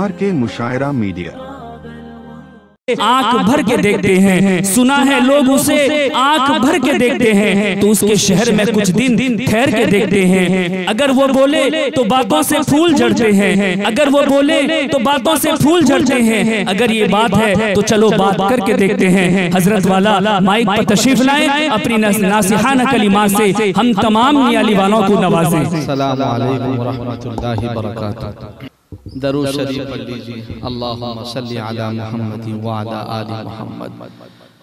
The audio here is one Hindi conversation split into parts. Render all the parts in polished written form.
RK मुशायरा media. आंख भर के देखते हैं, सुना है लोग उसे आंख भर के देखते हैं, तो उसके शहर में कुछ दिन ठहर के देखते हैं। अगर वो बोले तो बातों से फूल झड़ते हैं, अगर वो बोले तो बातों से फूल झड़ते हैं। अगर ये बात है तो चलो बात करके देखते हैं। हजरत वाला माइक पर तशरीफ लाएं, अपनी नासिहाना कलिमात से हम तमाम नियाली वालों को नवाजें। अस्सलामु अलैकुम व रहमतुल्लाहि व बरकातुहू। दरूद शरीफ पढ़ लीजिए। अल्लाहुम्मा सल्लि अला मुहम्मद व अला आलि मुहम्मद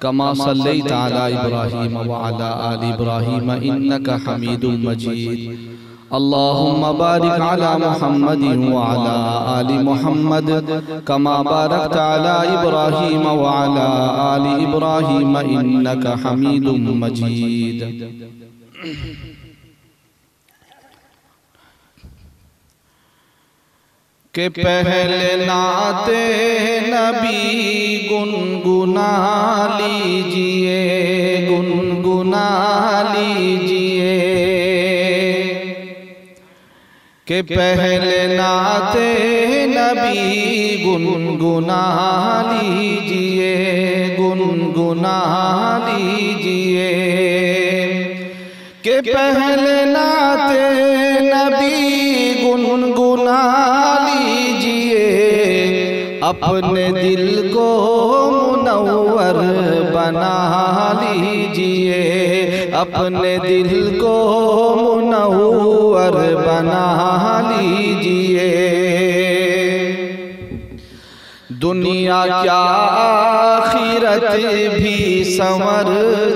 कमा सल्लैता अला इब्राहीम व अला आलि इब्राहीम इन्नका हमीदुम मजीद। अल्लाहुम्मा बारिक अला मुहम्मद व अला आलि मुहम्मद कमा बारकता अला इब्राहीम व अला आलि इब्राहीम इन्नका हमीदुम मजीद। के पहले नाते नबी गुनगुना लीजिए, गुनगुना लीजिए। के पहले नाते नबी गुनगुना लीजिए, गुनगुना लीजिए। के पहले नाते नबी गुनगुना अपने दिल को मुनव्वर बना लीजिए, अपने दिल को मुनव्वर बना लीजिए। दुनिया क्या आखिरत भी संवर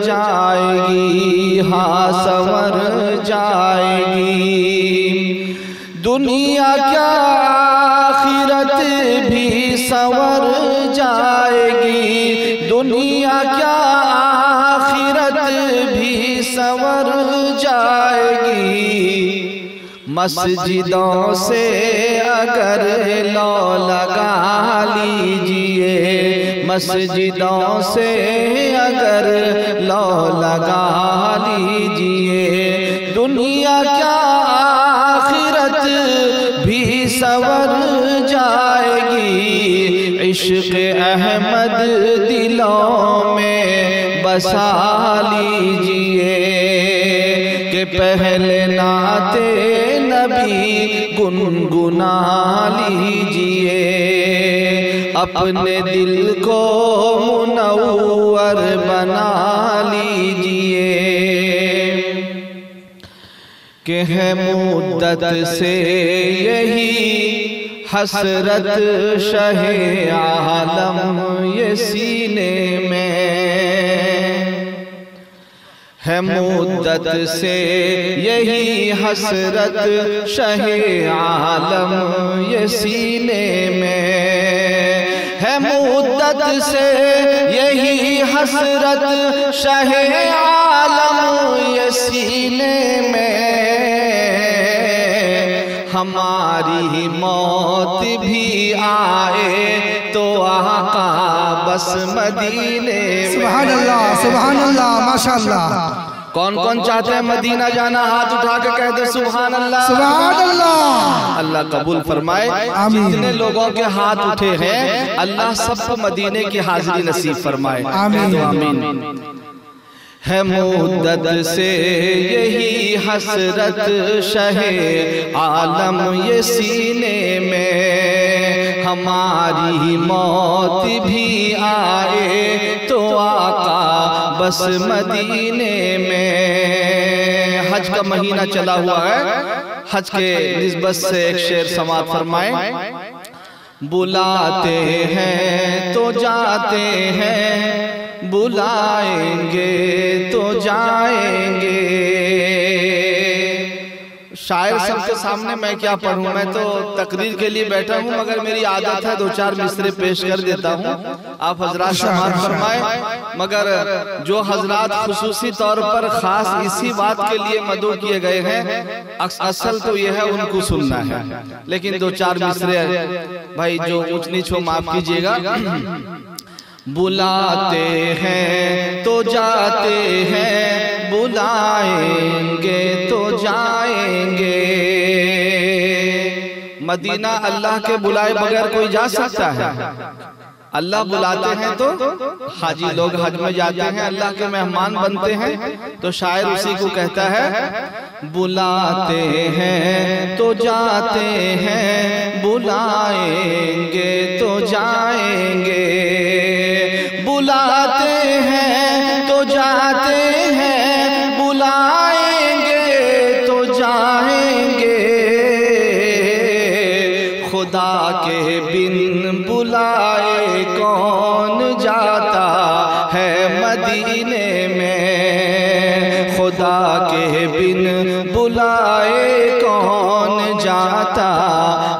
जाएगी, हाँ संवर जाएगी। दुनिया क्या आखिरत भी संवर जाएगी, दुनिया क्या आखिरत भी संवर जाएगी। मस्जिदों से अगर लौ लगा लीजिए, मस्जिदों से अगर लौ लगा लीजिए। दुनिया क्या आखिरत भी संवर जाएगी। इश्क़ अहमद दिलों में बसा लीजिए। के पहले नाते नबी गुनगुना लीजिए, अपने दिल को मुनव्वर बना लीजिए। के है मुद्दत से यही हसरत शहे आलम ये सीने में है। मुद्दत से यही हसरत शहे आलम ये सीने में है। मुद्दत से यही हसरत शहे आलम ये सीने में। हमारी मौत भी आए तो आका बस मदीने में। सुभान अल्लाह, सुभान अल्लाह, माशाअल्लाह। कौन कौन चाहते हैं मदीना जाना? हाथ उठा के कह दे सुभान अल्लाह, सुभान अल्लाह। अल्लाह कबूल फरमाए। जितने लोगों के हाथ उठे हैं अल्लाह सबको मदीने की हाजिरी नसीब फरमाए। आमीन, आमीन। है मुद्दत से यही हसरत शहे आलम ये सीने में। हमारी मौत भी आए तो आका बस मदीने में। हज का महीना चला हुआ है, हज के निस्बत से एक शेर समाअत फरमाएं। बुलाते हैं तो जाते हैं, बुलाएंगे तो जाएंगे। शायर सबके सामने मैं क्या पढ़ूं, मैं तो तकरीर के लिए बैठा हूं, मगर मेरी आदत है दो चार मिसरे पेश कर देता हूं। आप हजरात समाअत फरमाएं। मगर जो हजरात खुसूसी तौर पर खास इसी बात के लिए मदऊ किए गए हैं, असल तो यह है उनको सुनना है, लेकिन दो चार मिसरे भाई जो ऊंच नीच हो माफ कीजिएगा। बुलाते हैं तो जाते हैं, बुलाएंगे मदीना अल्लाह के बुलाए बगैर कोई जा सकता है? अल्लाह बुलाते हैं तो हाजी लोग हज में जाते हैं, अल्लाह के मेहमान बनते हैं। तो शायर उसी को कहता है, बुलाते हैं तो जाते हैं, बुलाएंगे तो जाएंगे। बुलाते हैं तो जाते हैं, बुलाएंगे तो जाएंगे। खुदा के बिन बुलाए कौन जाता है मदीने में। खुदा के बिन बुलाए कौन जाता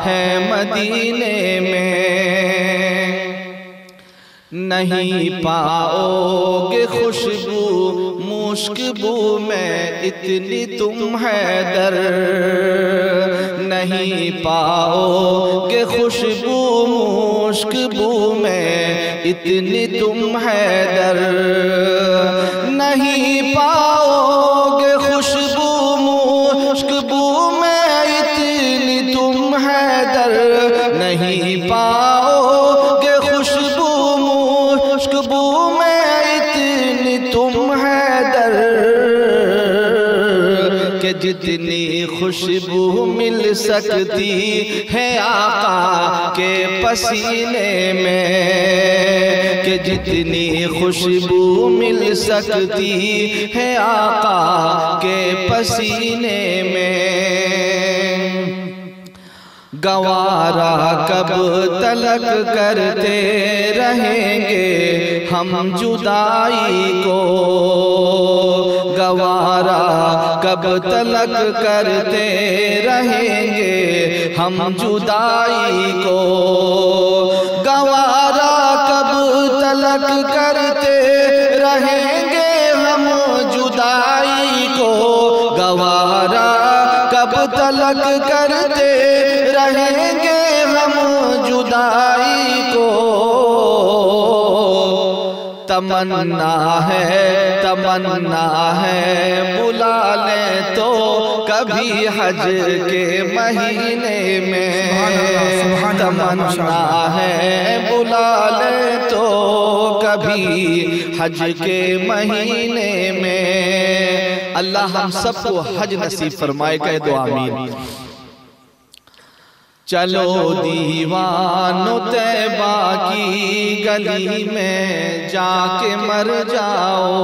है मदीने में। नहीं पाओगे खुशबू मुश्कबू में इतनी तुम हैदर। नहीं पाओगे खुशबू मुश्कबू में इतनी तुम हैदर। नहीं पाओगे खुशबू मुश्कबू में इतनी तुम हैदर। नहीं पाओगे खुशबू मुश्कबू में इतनी तुम हैदर। कि जितनी खुशबू मिल सकती है आका के पसीने में। कि जितनी खुशबू मिल सकती है आका के पसीने में। गवारा कब तलक करते रहेंगे हम जुदाई को। गवारा कब तलक करते रहेंगे हम जुदाई को। गवारा कब तलक करते रहेंगे हम जुदाई को। गवारा कब तलक करते रहेंगे हम जुदाई को। तमन्ना है बुला ले तो कभी हज के महीने में। तमन्ना है बुला ले तो कभी हज के महीने में। अल्लाह हम सबको हज नसीब फरमाए, कह दो आमीन। चलो दीवानो तैबा की गली में जाके मर जाओ।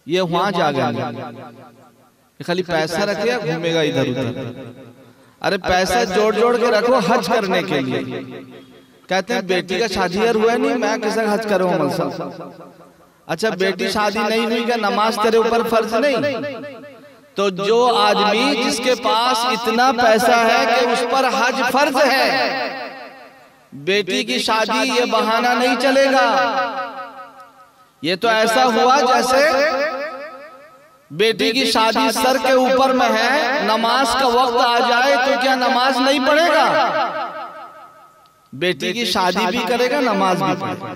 ये वहां जा गया, खाली पैसा रखे घूमेगा इधर उधर। अरे पैसा जोड़ जोड़ के रखो हज करने के लिए। कहते हैं बेटी का शादी यार हुआ नहीं, मैं कैसे हज करूँ अमल साहब। अच्छा बेटी शादी नहीं हुई क्या नमाज तेरे ऊपर फर्ज नहीं? तो जो आदमी जिसके पास इतना पैसा है कि उस पर हज फर्ज है, बेटी की शादी ये बहाना नहीं चलेगा। ये तो ऐसा हुआ जैसे बेटी की शादी सर के ऊपर में है, नमाज का वक्त आ जाए तो क्या नमाज नहीं पढ़ेगा? बेटी की शादी भी करेगा, नमाज भी पढ़ेगा।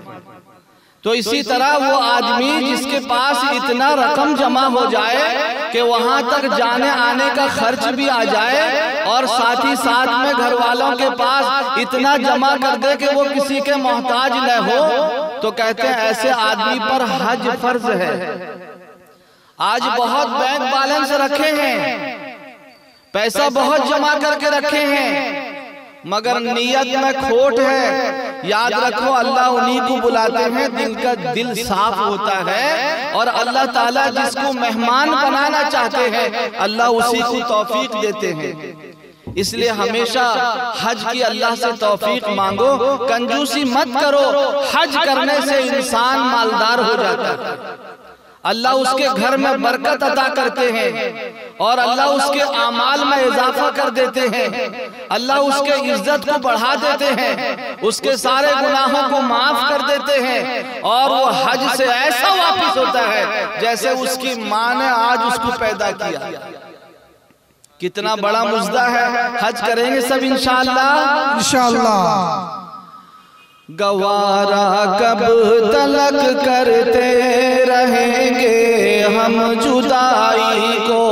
तो इसी तरह वो आदमी जिसके पास इतना रकम जमा हो जाए कि वहां तक जाने आने का खर्च भी आ जाए और साथ ही साथ में घर वालों के पास इतना जमा कर दे कि वो किसी के मोहताज न हो, तो कहते हैं ऐसे आदमी पर हज फर्ज है। आज बहुत बैंक बैलेंस रखे हैं, पैसा बहुत जमा करके रखे हैं, मगर नीयत में खोट है। याद रखो अल्लाह उन्हीं को बुलाते हैं जिनका दिल साफ होता है, और अल्लाह ताला जिसको मेहमान बनाना चाहते हैं अल्लाह उसी को तौफीक देते हैं। इसलिए हमेशा हज की अल्लाह से तौफीक मांगो, कंजूसी मत करो। हज करने से इंसान मालदार हो जाता है, अल्लाह उसके घर में बरकत अता करते हैं और अल्लाह उसके आमाल में इजाफा कर देते हैं, अल्लाह उसके इज्जत को बढ़ा देते हैं, उसके सारे गुनाहों को माफ कर देते हैं और वो हज से ऐसा वापस होता है जैसे उसकी माँ ने आज उसको पैदा किया। कितना बड़ा मुज्दा है। हज करेंगे सब इंशाअल्लाह इंशाअल्लाह। गवारा कब तलक करते रहेंगे हम जुदाई को।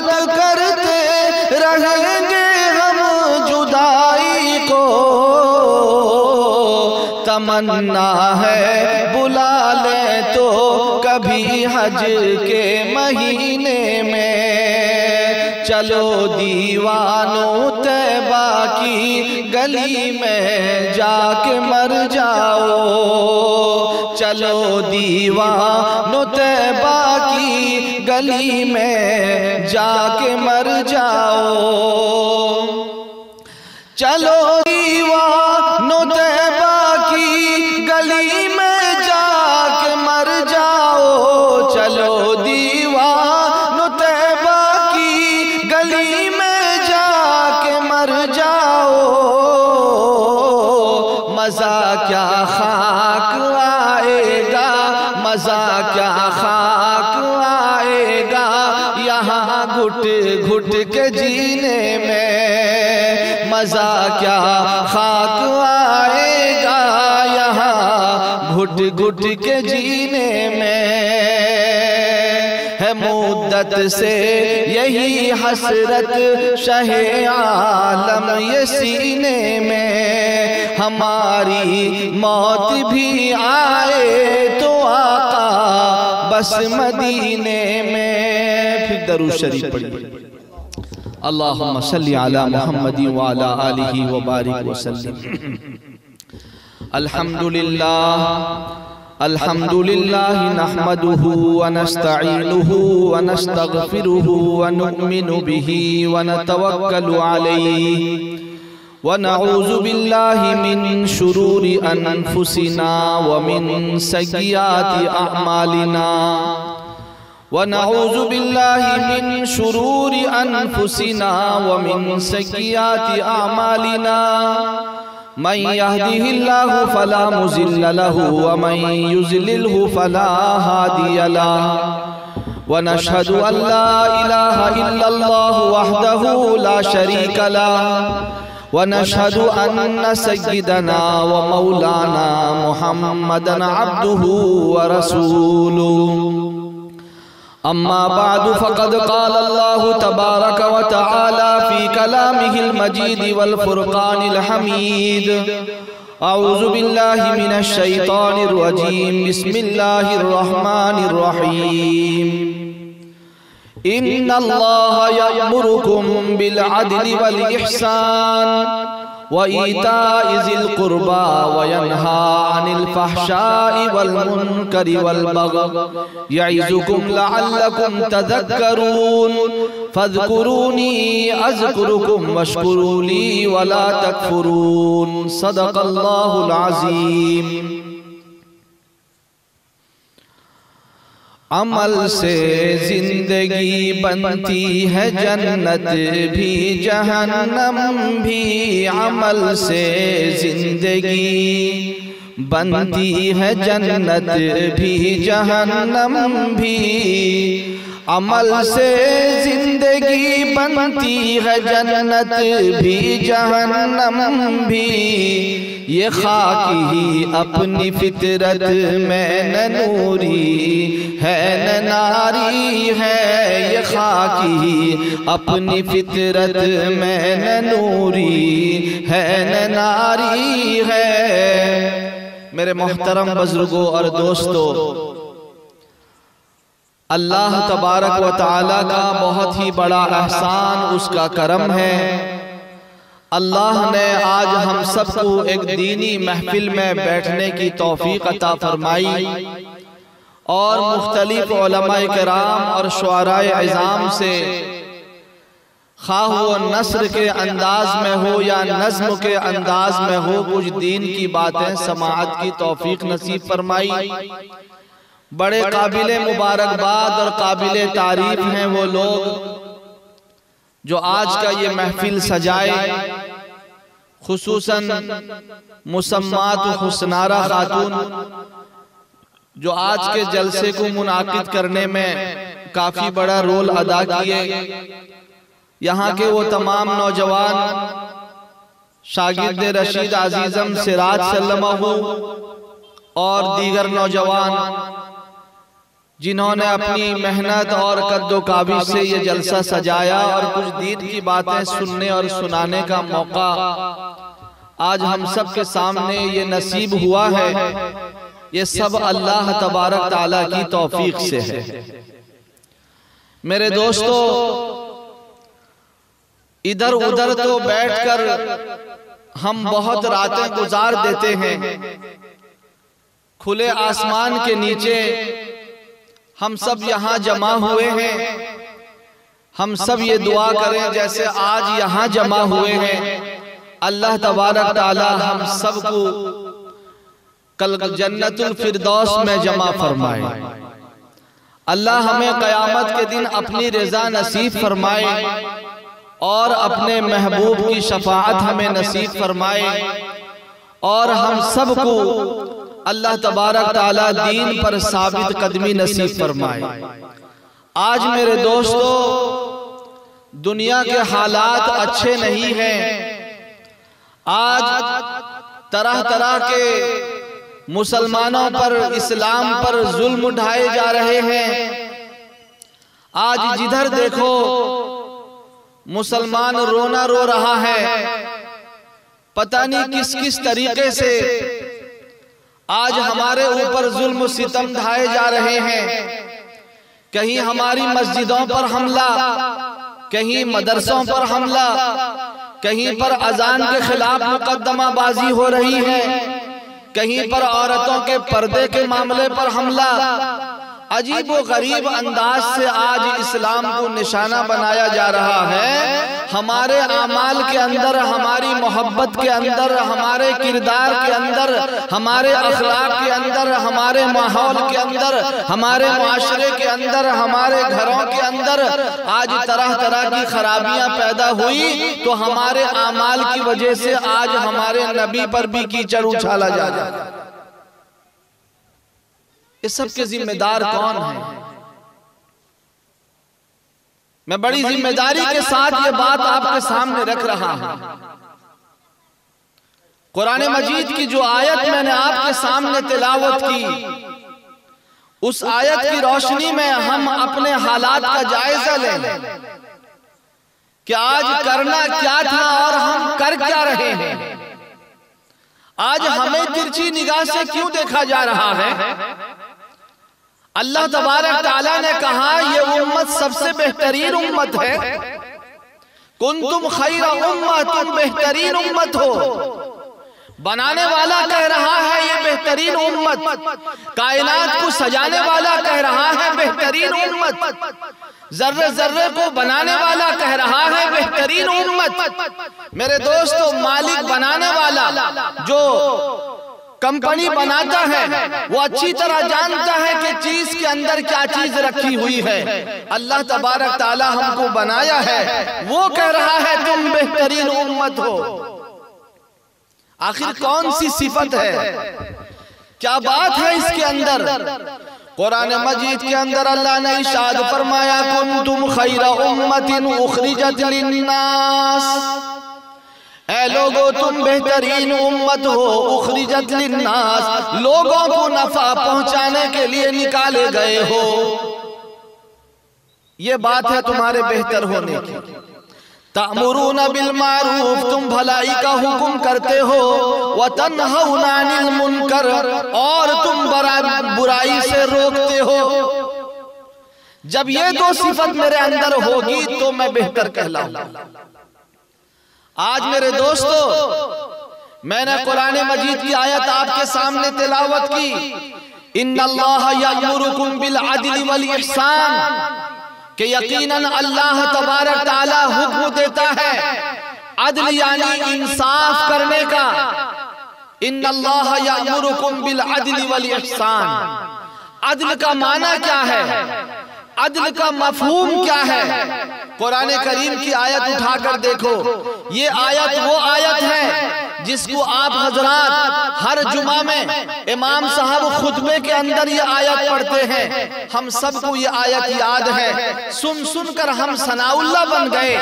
तक करते रहेंगे हम जुदाई को, तमन्ना है बुला ले तो कभी हज के महीने में, चलो दीवानों तैबा की गली में जाके मर जाओ, चलो दीवानों तैबा की गली में जाके मर जाओ, चलो दीवानों तैबा की गली में जाके मर जाओ, चलो दीवानों तैबा की गली में जाके मर जाओ, मजा क्या खाक आएगा, मजा क्या खाक आएगा यहाँ घुट घुट के जीने में, मजा क्या खाक आएगा यहाँ घुट घुट के जीने में, है मुद्दत से यही हसरत शहे आलम ये सीने में, हमारी मौत भी आए तो आका बस मदीने में। फिर दरूद शरीफ पढ़िए, अल्लाहुम्मा सल्ली अला मुहम्मद व अला आलिहि व बारिक वसल्लम। अल्हम्दुलिल्लाह अल्हम्दुलिल्लाह नहमदुहु व नस्तईनुहु व नस्तगफिरुहु व नुमिनु बिही व नतवक्कलु अलैहि व नऊज़ु बिल्लाहि मिन शुरूरि अनफुसिना व मिन सय्यिआति अअमालिना, व नऊज़ु बिल्लाहि मिन शुरूरि अनफुसिना व मिन सय्यिआति अअमालिना, मन यहदिहिल्लाहु फला मुज़िल्ल लहु व मन युज़लिलहु फला हादिय लहु, व नशहदु अल्ला इलाहा इल्लल्लाहु वहदहु ला शरीका लहु, व नशहदु अन्न सय्यिदना व मौलाना मुहम्मदन अब्दुहु व रसूलुहु। अम्मा बादु फ़क़द क़ाल अल्लाहु तबारक व तआला फ़ी कलामिहिल मजीद वल फ़ुरक़ानिल हमीद, अऊज़ु बिल्लाहि मिनश शैतानिर रजीम, बिस्मिल्लाहिर रहमानिर रहीम। इन्नल्लाहा यअमुरुकुम बिल अदलि वल इहसान व ईताइ ज़िल क़ुर्बा व यन्हा अनिल फ़हशाइ वल मुनकरि वल बग़य यइज़ुकुम लअल्लकुम तज़क्करून, फ़ज़्कुरूनी अज़्कुरुकुम वश्कुरू ली वला तकफ़ुरून। सदक़ल्लाहुल अज़ीम। अमल से जिंदगी बनती है जन्नत भी जहन्नम भी, अमल से जिंदगी बनती है जन्नत भी जहन्नम भी, अमल से जिंदगी बनती है जन्नत भी जहन्नम भी, ये खाकी ही अपनी फितरत में न नूरी है न नारी है, ये खाकी ही अपनी फितरत में न नूरी है न नारी है। मेरे मोहतरम बुजुर्गों और दोस्तों, अल्लाह तबारक व तआला का बहुत ही बड़ा एहसान, उसका करम है। अल्लाह ने आज हम सबको एक दीनी महफिल में बैठने की तौफीक अता फरमाई और मुख्तलिफ उलमाए किराम और शुअराए इज़ाम से खाह वो नस्र के अंदाज में हो या नज़्म के अंदाज में हो, कुछ दीन की बातें समाअत की तौफीक नसीब फरमाई। बड़े काबिले मुबारकबाद और काबिले तारीफ हैं वो लोग जो आज का ये महफिल सजाए, खुसूसन मुसम्मात हुस्नारा खातून जो आज के जलसे को मुनाकिद करने में काफी बड़ा रोल अदा किए। यहाँ के वो तमाम नौजवान शागिर्द रशीद अजीजम सिराज सल्लमहु और दीगर नौजवान जिन्होंने अपनी मेहनत और कद्दोकाबी से ये जलसा सजाया और कुछ दीन की बातें सुनने और सुनाने का मौका आज हम सब के सामने ये नसीब हुआ है। ये सब अल्लाह तबारक ताला की तौफीक से है। मेरे दोस्तों, इधर उधर तो बैठकर हम बहुत रातें गुजार देते हैं। खुले आसमान के नीचे हम सब यहाँ जमा हुए हैं। हम सब ये दुआ करें जैसे आज यहाँ जमा हुए हैं, अल्लाह तबारक ताला हम सबको कल जन्नतुल फिरदौस में जमा फरमाए। अल्लाह हमें क़यामत के दिन अपनी रज़ा नसीब फरमाए और अपने महबूब की शफाअत हमें नसीब फरमाए और हम सबको अल्लाह तबारक ताला दीन पर साबित कदमी नसीब फरमाए। आज मेरे दोस्तों, दुनिया के हालात अच्छे नहीं हैं। आज तरह तरह के मुसलमानों पर, इस्लाम पर जुल्म उठाए जा रहे हैं। आज जिधर देखो मुसलमान रोना रो रहा है। पता नहीं किस किस तरीके से आज हमारे ऊपर जुल्म सितम ढाए जा रहे हैं। कहीं हमारी मस्जिदों पर हमला, कहीं मदरसों पर हमला, कहीं पर अजान के खिलाफ मुकदमाबाजी हो रही है, कहीं पर औरतों के पर्दे के मामले पर हमला। अजीब व गरीब अंदाज से आज इस्लाम को निशाना बनाया जा रहा है। हमारे आमाल के अंदर, हमारी मोहब्बत के अंदर, हमारे किरदार के अंदर, हमारे अखलाक के अंदर, हमारे माहौल के अंदर, हमारे माशरे के अंदर, हमारे घरों के अंदर आज तरह तरह की खराबियां पैदा हुई तो हमारे आमाल की वजह से आज हमारे नबी पर भी कीचड़ उछाला जा रहा है। इस सब के जिम्मेदार कौन है? मैं बड़ी जिम्मेदारी के साथ ये बात आपके सामने रख रहा हूं। कुरान मजीद की जो आयत मैंने आपके सामने तिलावत की, उस आयत की रोशनी में हम अपने हालात का जायजा लें कि आज करना क्या था और हम कर क्या रहे हैं। आज हमें तिरछी निगाह से क्यों देखा जा रहा है? अल्लाह तबारक ताला ने कहा ये उम्मत सबसे बेहतरीन उम्मत है। कुंतुम खैरा उम्मह, तुम बेहतरीन उम्मत हो। बनाने वाला कह रहा है ये बेहतरीन उम्मत, कायनात को सजाने वाला कह रहा है बेहतरीन उम्मत, जर्रे जर्रे को बनाने वाला कह रहा है बेहतरीन उम्मत। मेरे दोस्तों, मालिक बनाने वाला जो कंपनी बनाता है वो अच्छी तरह जानता है कि चीज के अंदर क्या चीज रखी हुई है। अल्लाह तबारक ताला हमको बनाया है, वो कह रहा है तुम बेहतरीन उम्मत हो। आखिर कौन सी सिफत है, क्या बात है इसके अंदर? कुरान मजीद के अंदर अल्लाह ने इरशाद फरमाया कुंतुम खैरा उम्मतिन उखरिजत लिन्नास, ऐ लोगों तुम बेहतरीन उम्मत हो। उखरिजत लिन्नास, लोगों को नफा पहुंचाने के लिए निकाले गए हो। ये बात है तुम्हारे बेहतर होने की। तामुरूना बिल मारूफ, तुम भलाई का हुक्म करते हो। व तन्हौना अनिल मुनकर, और तुम बुराई से रोकते हो। जब ये दो सिफत मेरे अंदर होगी तो मैं बेहतर कहलाऊंगा। आज मेरे दोस्तों, मैंने कुरान मजीद की आयत आपके सामने तिलावत की, इन्नल्लाह यअमुरुकुम बिल अदल वल इहसान, कि यकीनन अल्लाह तबारक ताला हुक्म देता है अदल यानी इंसाफ करने का। इन्नल्लाह यअमुरुकुम बिल अदल वल इहसान, अदल का माना क्या है, अदल का मफहूम क्या है? कुरान करीम की आयत उठाकर देखो, ये आयत वो आयत है जिसको आप हजरात हर जुमा में इमाम साहब खुतबे के अंदर ये आयत पढ़ते हैं। हम सबको ये आयत याद है, सुन सुन कर हम सनाउल्लाह बन गए।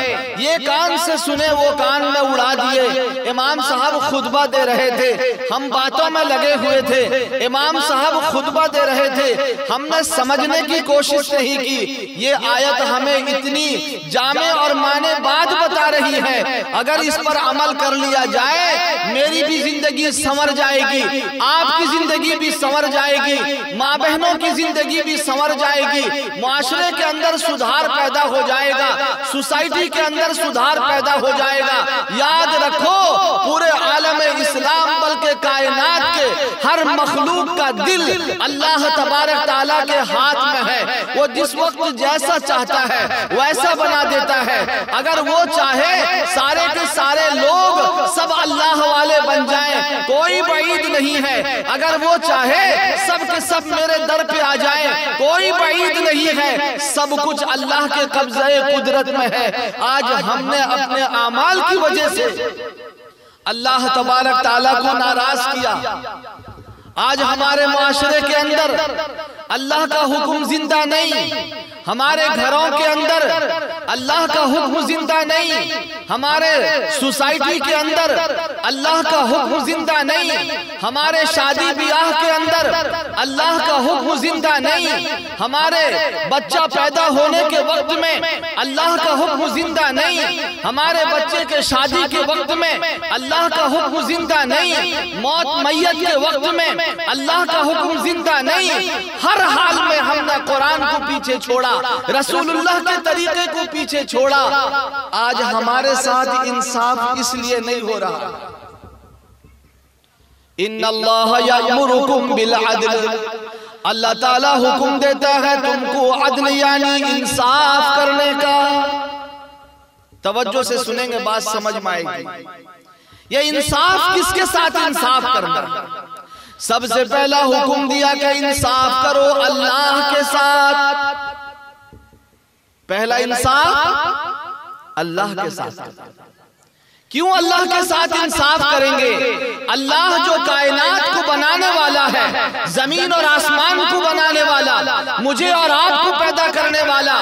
ये कान से सुने वो कान में उड़ा दिए। इमाम साहब खुतबा दे रहे थे, हम बातों में लगे हुए थे। इमाम साहब खुतबा दे रहे थे, हमने समझने की कोशिश नहीं की। ये आयत हमें इतनी जामे और माने बात बता रही है, अगर इस पर अमल कर लिया जाए मेरी भी जिंदगी संवर जाएगी, आपकी जिंदगी भी संवर जाएगी, माँ बहनों की जिंदगी भी संवर जाएगी, मुआशरे के अंदर सुधार पैदा हो जाएगा, सोसाइटी के अंदर सुधार पैदा हो जाएगा। याद रखो, पूरे आलम इस्लाम बल्कि कायनात के हर मखलूक का दिल अल्लाह तबारक ताला के हाथ में है। वो जिस वक्त जैसा चाहता है वैसा बना देता है। अगर वो चाहे सारे के सारे लोग सब अल्लाह वाले बन जाएं, कोई बईद नहीं है। अगर वो चाहे सब के सब मेरे दर पे आ जाएं, कोई बईद नहीं है। सब कुछ अल्लाह के कब्जे कुदरत में है। आज हमने अपने आमाल की वजह से अल्लाह तबारक ताला को नाराज किया। आज हमारे मुआशरे के अंदर अल्लाह का हुक्म जिंदा नहीं, हमारे घरों के अंदर अल्लाह का हुक्म जिंदा नहीं, हमारे सोसाइटी के अंदर अल्लाह का हुक्म जिंदा नहीं, हमारे शादी ब्याह के अंदर अल्लाह का हुक्म जिंदा नहीं, हमारे बच्चा पैदा होने के वक्त में अल्लाह का हुक्म जिंदा नहीं, हमारे बच्चे के शादी के वक्त में अल्लाह का हुक्म जिंदा नहीं, मौत मैयत के वक्त में अल्लाह का हुक्म जिंदा नहीं। हर हाल में हमने कुरान को पीछे छोड़ा, रसूलुल्लाह के तरीके को पीछे छोड़ा। आज हमारे साथ इंसाफ इसलिए नहीं हो रहा। इन्नल्लाह यअमुरुकुम बिल अदल, अल्लाह ताला हुक्म देता है तुमको अदल यानी इंसाफ करने का। तवज्जो से सुनेंगे बात समझ में आएगी। ये इंसाफ किसके साथ इंसाफ करना? सबसे पहला हुक्म दिया कि इंसाफ करो अल्लाह के साथ। पहला इंसाफ अल्लाह के साथ। क्यों अल्लाह के साथ इंसाफ करेंगे? अल्लाह जो कायनात को बनाने वाला है, जमीन और आसमान को बनाने वाला, मुझे और आपको पैदा करने वाला,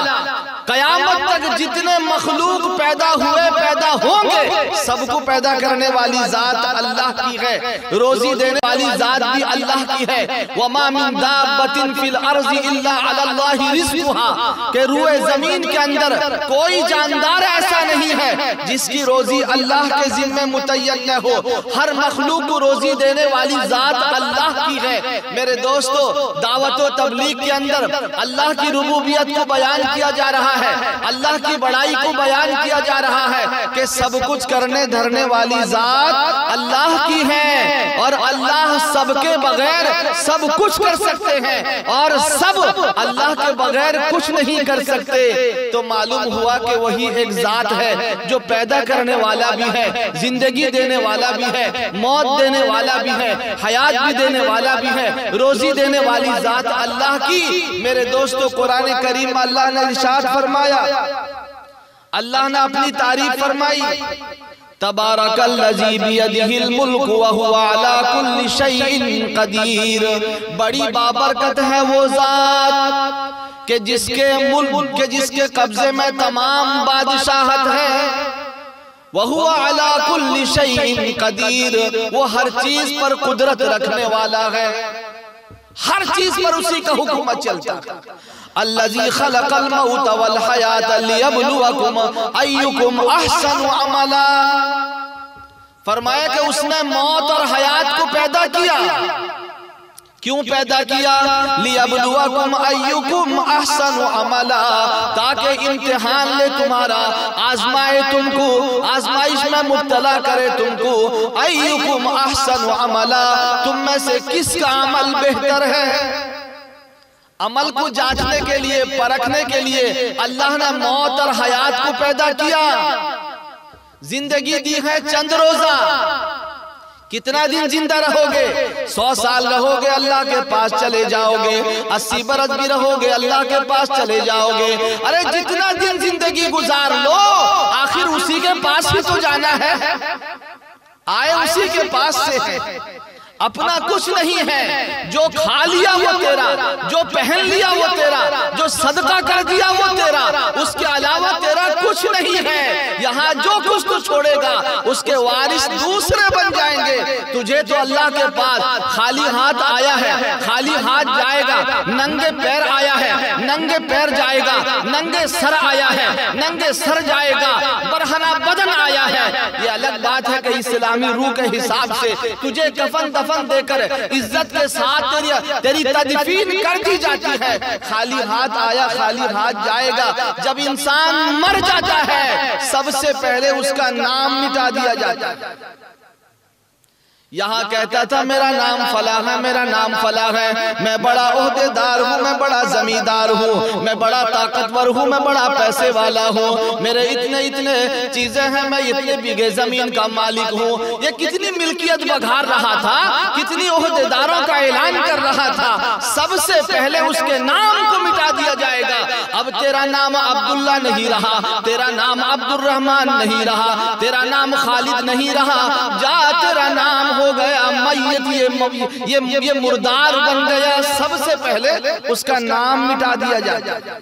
कयामत तक जितने मखलूक पैदा हुए पैदा होंगे सबको पैदा करने वाली जात अल्लाह की है, रोजी देने वाली जात भी अल्लाह की है। वमा मिन दाब्बतिन फिल अर्ज़ि इल्ला अलल्लाहि रिज़्क़ुहा, के रूए जमीन के अंदर कोई जानदार ऐसा नहीं है जिसकी रोजी अल्लाह के जिम्मे मुतय्यन न हो। हर मखलूक को रोजी देने वाली जात अल्लाह की है। मेरे दोस्तों, दावत व तबलीग के अंदर अल्लाह की रुबूबियत को बयान किया जा रहा है, अल्लाह की बड़ाई को बयान किया जा रहा है कि सब कुछ करने धरने वाली जात अल्लाह की है और अल्लाह सबके बगैर सब कुछ कर सकते हैं और सब अल्लाह के बगैर कुछ नहीं कर सकते। तो मालूम हुआ कि वही एक जात है जो पैदा करने वाला भी है, जिंदगी देने वाला भी है, मौत देने वाला भी है, हयात भी देने वाला भी है, रोजी देने वाली जात अल्लाह की। मेरे दोस्तों, कुरान करीम अल्लाह ने इरशाद फरमाया, अल्लाह ने अपनी तारीफ फरमाई, तबारकल्लज़ी बियदिहिल मुल्क व हुवा अला कुल्लि शैइन कदीर। बड़ी बाबरकत है वो जात के जिसके मुल्क के जिसके कब्जे में तमाम बादशाहत है। वहुवा अला कुल्लि शैइन कदीर, वो हर चीज पर कुदरत रखने वाला है, हर चीज पर उसी का हुक्म चलता है। अल्लज़ी खलक़ल मौत वल हयात लियब्लुवकुम अय्युकुम अहसनु अमला। फरमाया कि उसने मौत और हयात को पैदा किया। क्यों पैदा किया? लियब्लुवकुम अय्युकुम अहसनु अमला, ताकि इम्तिहान ले तुम्हारा, आजमाए तुमको, आजमाइश में मुब्तला करे तुमको। अय्युकुम अहसनु अमला, तुम में से किसका अमल बेहतर है। अमल को जांचने के लिए, परखने के लिए अल्लाह ने मौत और हयात को पैदा किया। जिंदगी दी है चंद रोजा, कितना दिन जिंदा रहोगे? 100 साल रहोगे, अल्लाह के पास चले जाओगे। 80 बरस भी रहोगे, अल्लाह के पास चले जाओगे। अरे जितना दिन जिंदगी गुजार लो, आखिर उसी के पास ही तो जाना है, आए उसी के पास से है। अपना कुछ नहीं है, जो खा लिया वो तेरा, जो पहन लिया वो तेरा, जो सदका कर दिया वो तेरा, उसके अलावा तेरा कुछ नहीं है। यहाँ जो कुछ तू छोड़ेगा उसके वारिस दूसरे बन जाएंगे। तुझे तो अल्लाह के पास खाली हाथ आया है, खाली हाथ जाएगा, नंगे पैर आया है, नंगे पैर जाएगा, नंगे सर आया है, नंगे सर जाएगा, बरहना बदन आया है। ये अलग बात है कि इस्लामी रूह के हिसाब से तुझे कफन दफन देकर इज्जत के साथ तेरी तदफीन कर दी जाती है। खाली हाथ आया, खाली हाथ जाएगा। जब इंसान मर जाता है सबसे पहले उसका नाम मिटा दिया जाता है। यहाँ कहता था मेरा नाम फला है, मेरा नाम फला है, मैं बड़ा ओहदेदार हूँ, मैं बड़ा जमींदार हूँ, मैं बड़ा ताकतवर हूँ, मैं बड़ा पैसे वाला हूँ, मेरे इतने इतने चीजें हैं, मैं इतने बीघे जमीन का मालिक हूँ। ये कितनी मिल्कियत बघार रहा था, कितनी ओहदेदारों का ऐलान कर रहा था। सबसे पहले उसके नाम को मिटा दिया जाएगा। अब तेरा नाम अब्दुल्ला नहीं रहा, तेरा नाम अब्दुर्रहमान नहीं रहा, तेरा नाम खालिद नहीं रहा, जा तेरा नाम हो गया मैयत, ये मुर्दार बन गया। सबसे पहले उसका नाम मिटा दिया जाए।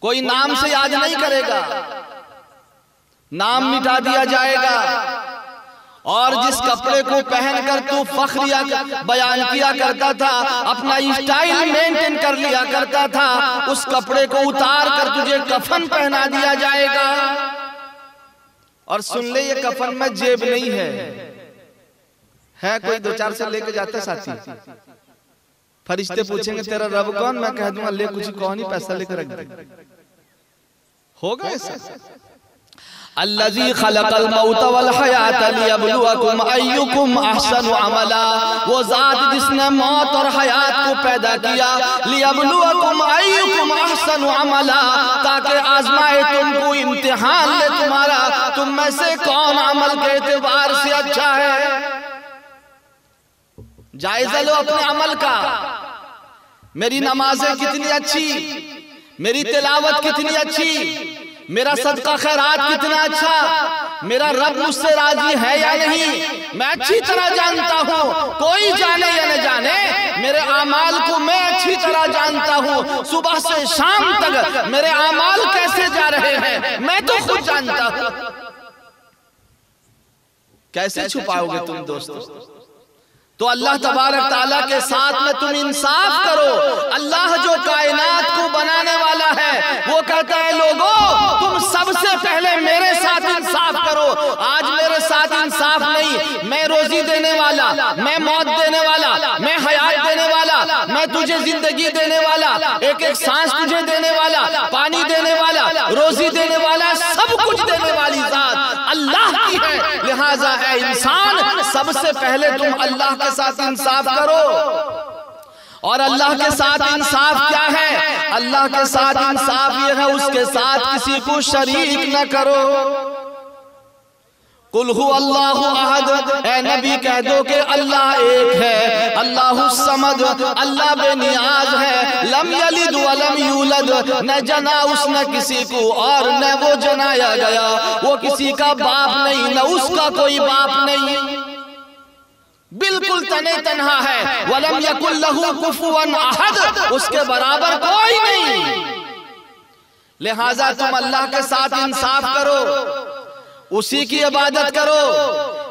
कोई नाम से याद नहीं करेगा, नाम मिटा दिया जाएगा। और जिस कपड़े को पहनकर तू फख्रिया बयान किया करता था, अपना स्टाइल मेंटेन कर लिया करता था, उस कपड़े को उतार कर तुझे कफन पहना दिया जाएगा। और सुन ले, ये कफन में जेब नहीं है कोई दो चार से लेके जाता साथी। फरिश्ते पूछेंगे तेरा रब कौन, मैं कह दूंगा ले कुछ कौन ही पैसा लेकर रख दे। होगा ऐसा? अल्लज़ी खलक़ल मौत वल हयात लियब्लुवकुम अय्युकुम अहसनु अमला। वो जात जिसने मौत और हयात को पैदा किया, लियब्लुवकुम अय्युकुम अहसनु अमला, ताकि आजमाए तुमको, इम्तिहान ले तुम्हारा, तुम में से कौन अमल के एतबार से अच्छा है। जायजा लो अपने अमल का। मेरी नमाजें कितनी अच्छी, मेरी तिलावत कितनी अच्छी, मेरा सदका खैरात कितना अच्छा, मेरा रब मुझसे राजी है या नहीं, मैं अच्छी तरह जानता हूँ। कोई जाने या न जाने, मेरे आमाल को मैं अच्छी तरह जानता हूँ। सुबह से शाम तक मेरे आमाल कैसे जा रहे हैं मैं तो खुद जानता हूँ। कैसे छुपाओगे तुम दोस्तों? तो अल्लाह तबारक ताला के साथ में तुम इंसाफ करो। अल्लाह जो कायनात को बनाने वाला है वो कहता है लोगों तुम सबसे पहले मेरे साथ इंसाफ करो। आज मेरे साथ इंसाफ नहीं। मैं रोजी देने वाला, मैं मौत देने वाला, मैं हयात देने वाला, मैं तुझे जिंदगी देने वाला, एक एक सांस तुझे देने वाला, पानी देने वाला, रोजी देने वाला, सब कुछ देने वाली जात अल्लाह की है। लिहाजा है इंसान, सबसे पहले तुम अल्लाह के साथ इंसाफ करो। और अल्लाह के साथ इंसाफ क्या है? अल्लाह के साथ इंसाफ ये है उसके साथ किसी को शरीक न करो। कुल हु अल्लाहु अहद, ए नबी कह दो कि अल्लाह एक है। अल्लाहु समद, अल्लाह बेनियाज है। लम यलिद व लम यूलद, न जना उसने किसी को और न वो जनाया गया। वो किसी का बाप नहीं, न उसका कोई बाप नहीं, बिल्कुल तने तन्हा है। वलम यकुल लहू कुफुवन अहद, उसके बराबर कोई नहीं। लिहाजा तुम अल्लाह के साथ इंसाफ करो, उसी की इबादत करो।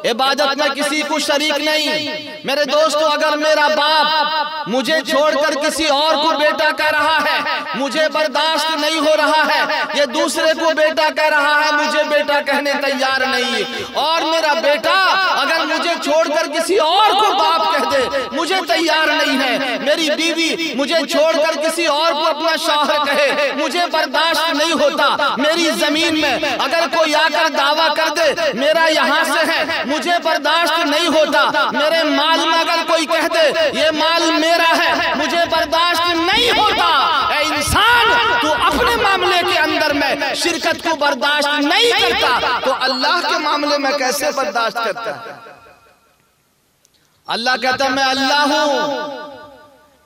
इबादत में किसी को शरीक नहीं। मेरे दोस्तों, अगर मेरा बाप मुझे छोड़कर किसी और को बेटा कह रहा है, मुझे बर्दाश्त नहीं हो रहा है, ये दूसरे को बेटा कह रहा है, मुझे बेटा कहने तैयार नहीं, और मेरा बेटा अगर मुझे छोड़कर किसी और को बाप कह दे, मुझे तैयार नहीं है। मेरी बीवी मुझे छोड़कर किसी और को अपना शौहर कहे, मुझे बर्दाश्त नहीं होता। मेरी जमीन में अगर कोई आकर दावा कर दे मेरा यहाँ से है, मुझे बर्दाश्त नहीं होता। मेरे माल में अगर कोई कह दे ये माल मेरा है, मुझे बर्दाश्त नहीं होता। ऐ इंसान, तू अपने मामले के अंदर में शिरकत को बर्दाश्त नहीं करता तो अल्लाह के मामले में कैसे बर्दाश्त करता है? अल्लाह कहता मैं अल्लाह हूं,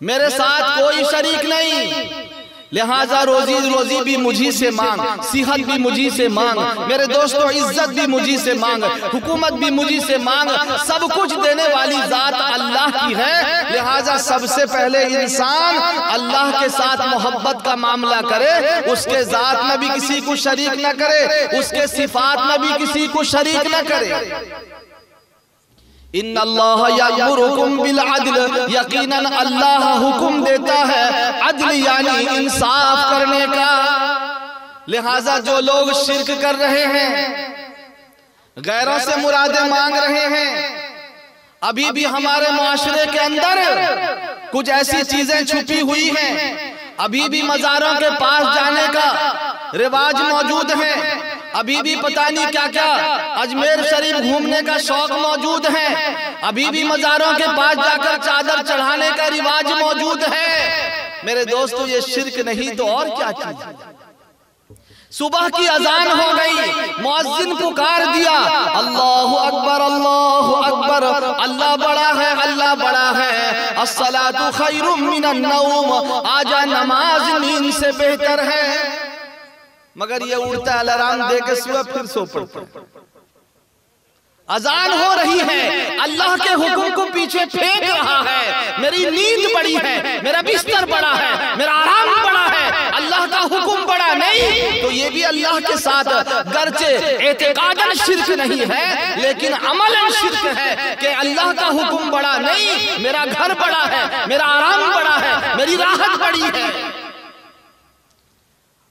मेरे साथ कोई शरीक नहीं। लिहाजा रोजी भी मुझी से मांग, सेहत भी मुझी से मांग, मेरे दोस्तों इज्जत भी मुझी से मांग, हुकूमत भी मुझी से मांग। सब कुछ देने वाली जात अल्लाह की है। लिहाजा सबसे पहले इंसान अल्लाह के साथ मोहब्बत का मामला करे, उसके जात में भी किसी को शरीक न करे, उसके सिफात में भी किसी को शरीक न करे। इन्नल्लाह यअमुरुकुम बिल अद्ल, यकीनन अल्लाह हुक्म देता है अदल यानी इंसाफ करने का। लिहाजा जो लोग शिर्क कर रहे हैं, गैरों से मुरादें मांग रहे हैं, अभी भी हमारे मुआशरे के अंदर कुछ ऐसी चीजें छुपी हुई हैं, अभी भी मज़ारों के पास जाने का रिवाज मौजूद है, अभी भी पता नहीं क्या क्या अजमेर शरीफ घूमने का शौक मौजूद है, अभी भी मज़ारों के पास जाकर चादर चढ़ाने का रिवाज मौजूद है। मेरे दोस्तों ये शिर्क नहीं तो और क्या चीज है। सुबह की अजान हो गई, मुअज्जिन पुकार दिया, अल्लाहु अकबर अल्लाहु अकबर, अल्लाह बड़ा है अल्लाह बड़ा है, अस्सलातु खैरुम मिनन नौम, आजा नमाज नींद से बेहतर है। मगर ये उड़ता अलार्म दे के सुबह फिर सो पड़ता। अजान हो रही है, अल्लाह के हुक्म को पीछे फेंक रहा है, मेरी नींद बड़ी है, मेरा बिस्तर बड़ा है, मेरा आराम बड़ा है, अल्लाह का हुक्म बड़ा नहीं। तो ये भी अल्लाह के साथ गर्चे एतिकादन शिर्क नहीं है, लेकिन अमलन शिर्क है कि अल्लाह का हुक्म बड़ा नहीं, मेरा घर बड़ा है, मेरा आराम बड़ा है, मेरी राहत बड़ी है।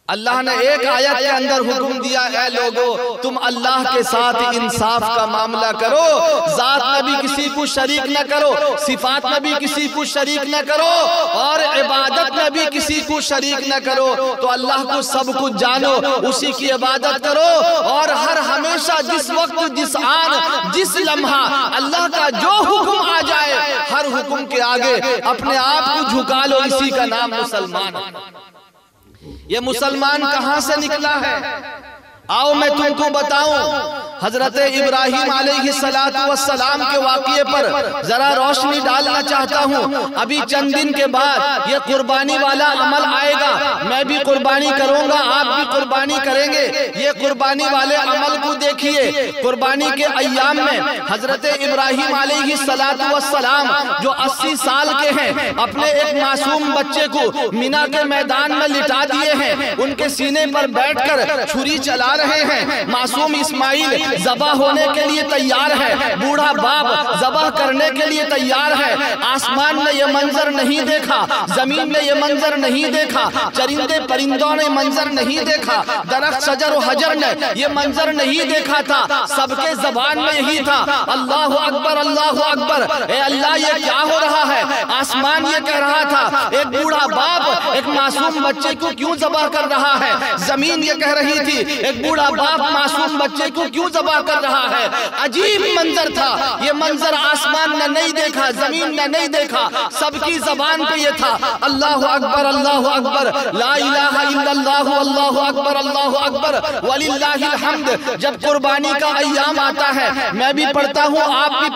अल्लाह ने एक आयत के अंदर हुक्म दिया, है लोगों तुम अल्लाह के साथ इंसाफ का मामला करो, जात में भी किसी को शरीक न करो, सिफात में भी किसी को शरीक न करो, और इबादत में भी किसी को शरीक न करो। तो अल्लाह को सब कुछ जानो, उसी की इबादत करो, और हर हमेशा जिस वक्त जिस आन जिस लम्हा अल्लाह का जो हुक्म आ जाए, हर हुक्म के आगे अपने आप को झुका लो। इसी का नाम मुसलमान। ये मुसलमान कहां से निकला है? आओ मैं तुमको बताऊं। हजरत इब्राहिम अलैहिस्सलातु वस्सलाम के वाक़ये पर जरा रोशनी डालना चाहता हूं। अभी चंद दिन के बाद ये कुर्बानी वाला अमल आएगा, मैं भी कुर्बानी करूंगा, आप भी कुर्बानी करेंगे। ये कुर्बानी वाले अमल को देखिए। कुर्बानी के अय्याम में हजरत इब्राहिम अलैहिस्सलातु वस्सलाम जो 80 साल के हैं, अपने एक मासूम बच्चे को मिना के मैदान में लिटा दिए हैं, उनके सीने पर बैठकर छुरी चला रहे हैं। मासूम इस्माइल ज़बह होने के लिए तैयार है, बूढ़ा बाप ज़बह करने के लिए तैयार है। आसमान ने ये मंजर नहीं देखा, जमीन ने ये मंजर नहीं देखा, चरिंदे परिंदों ने मंजर नहीं देखा, दरख्त शजर और हजर ने ये मंजर नहीं देखा था। सबके जबान में यही था, अल्लाह अकबर अल्लाह अकबर। ए अल्लाह ये क्या हो रहा है? आसमान ये कह रहा था, एक बूढ़ा बाप एक मासूम बच्चे को क्यों ज़बह कर रहा है? जमीन ये कह रही थी, एक बूढ़ा बाप मासूम बच्चे को क्यों ज़बह कर रहा है? अजीब मंजर था। ये मंजर आसमान ने नहीं देखा, जमीन ने नहीं देखा, सबकी जबान पे ये था, अल्लाह अकबर अल्लाह अकबर, ला इलाहा इल्लल्लाह अल्लाह अकबर अल्लाह अकबर वलिल्लाहिल हम्द। जब कुर्बानी का अय्याम आता है, मैं भी पढ़ता हूँ, आप भी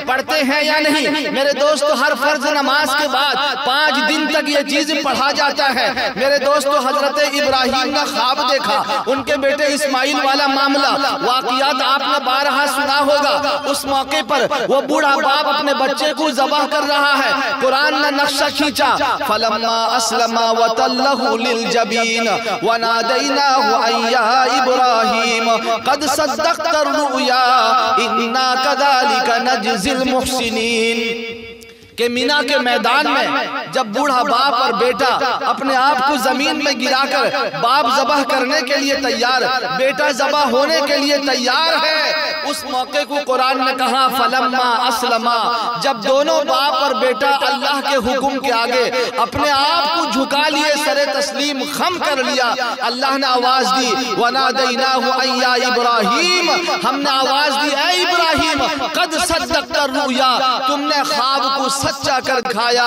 पढ़ते हैं या नहीं? मेरे दोस्तों, हर फर्ज नमाज के बाद 5 दिन तक ये चीज पढ़ा जाता है। मेरे दोस्तों, हजरत इब्राहिम ने ख्वाब देखा, उनके बेटे इस्माइल वाला मामला, वाक़ियात आपने बारहा सुना होगा। उस मौके पर वो बूढ़ा बाप अपने बच्चे को ज़बह कर रहा है। कुरान ने नक्शा खींचा, फलम्मा अस्लमा वतल्लहु लिलजबीन वनादैनाहु अय्या इब्राहिम कद सद्दक़्ता रुया इन्ना कज़ालिका नजज़िल मुहसिनीन। के मीना के मैदान में जब बूढ़ा बाप और बेटा अपने आप को जमीन में गिराकर, बाप ज़बह करने के लिए तैयार, बेटा ज़बह होने के लिए तैयार है, उस मौके को कुरान ने कहा फलम्मा अस्लमा। जब दोनों बाप और बेटा अल्लाह के हुक्म के आगे अपने आप को झुका लिए, सरे तस्लीम खम कर लिया, अल्लाह ने आवाज दी, वनादैनाहु अय्या इब्राहिम, हमने आवाज दी, ऐ इब्राहिम कद सद्दक़्ता रुया, तुमने ख्वाब को सच्चा कर दिखाया।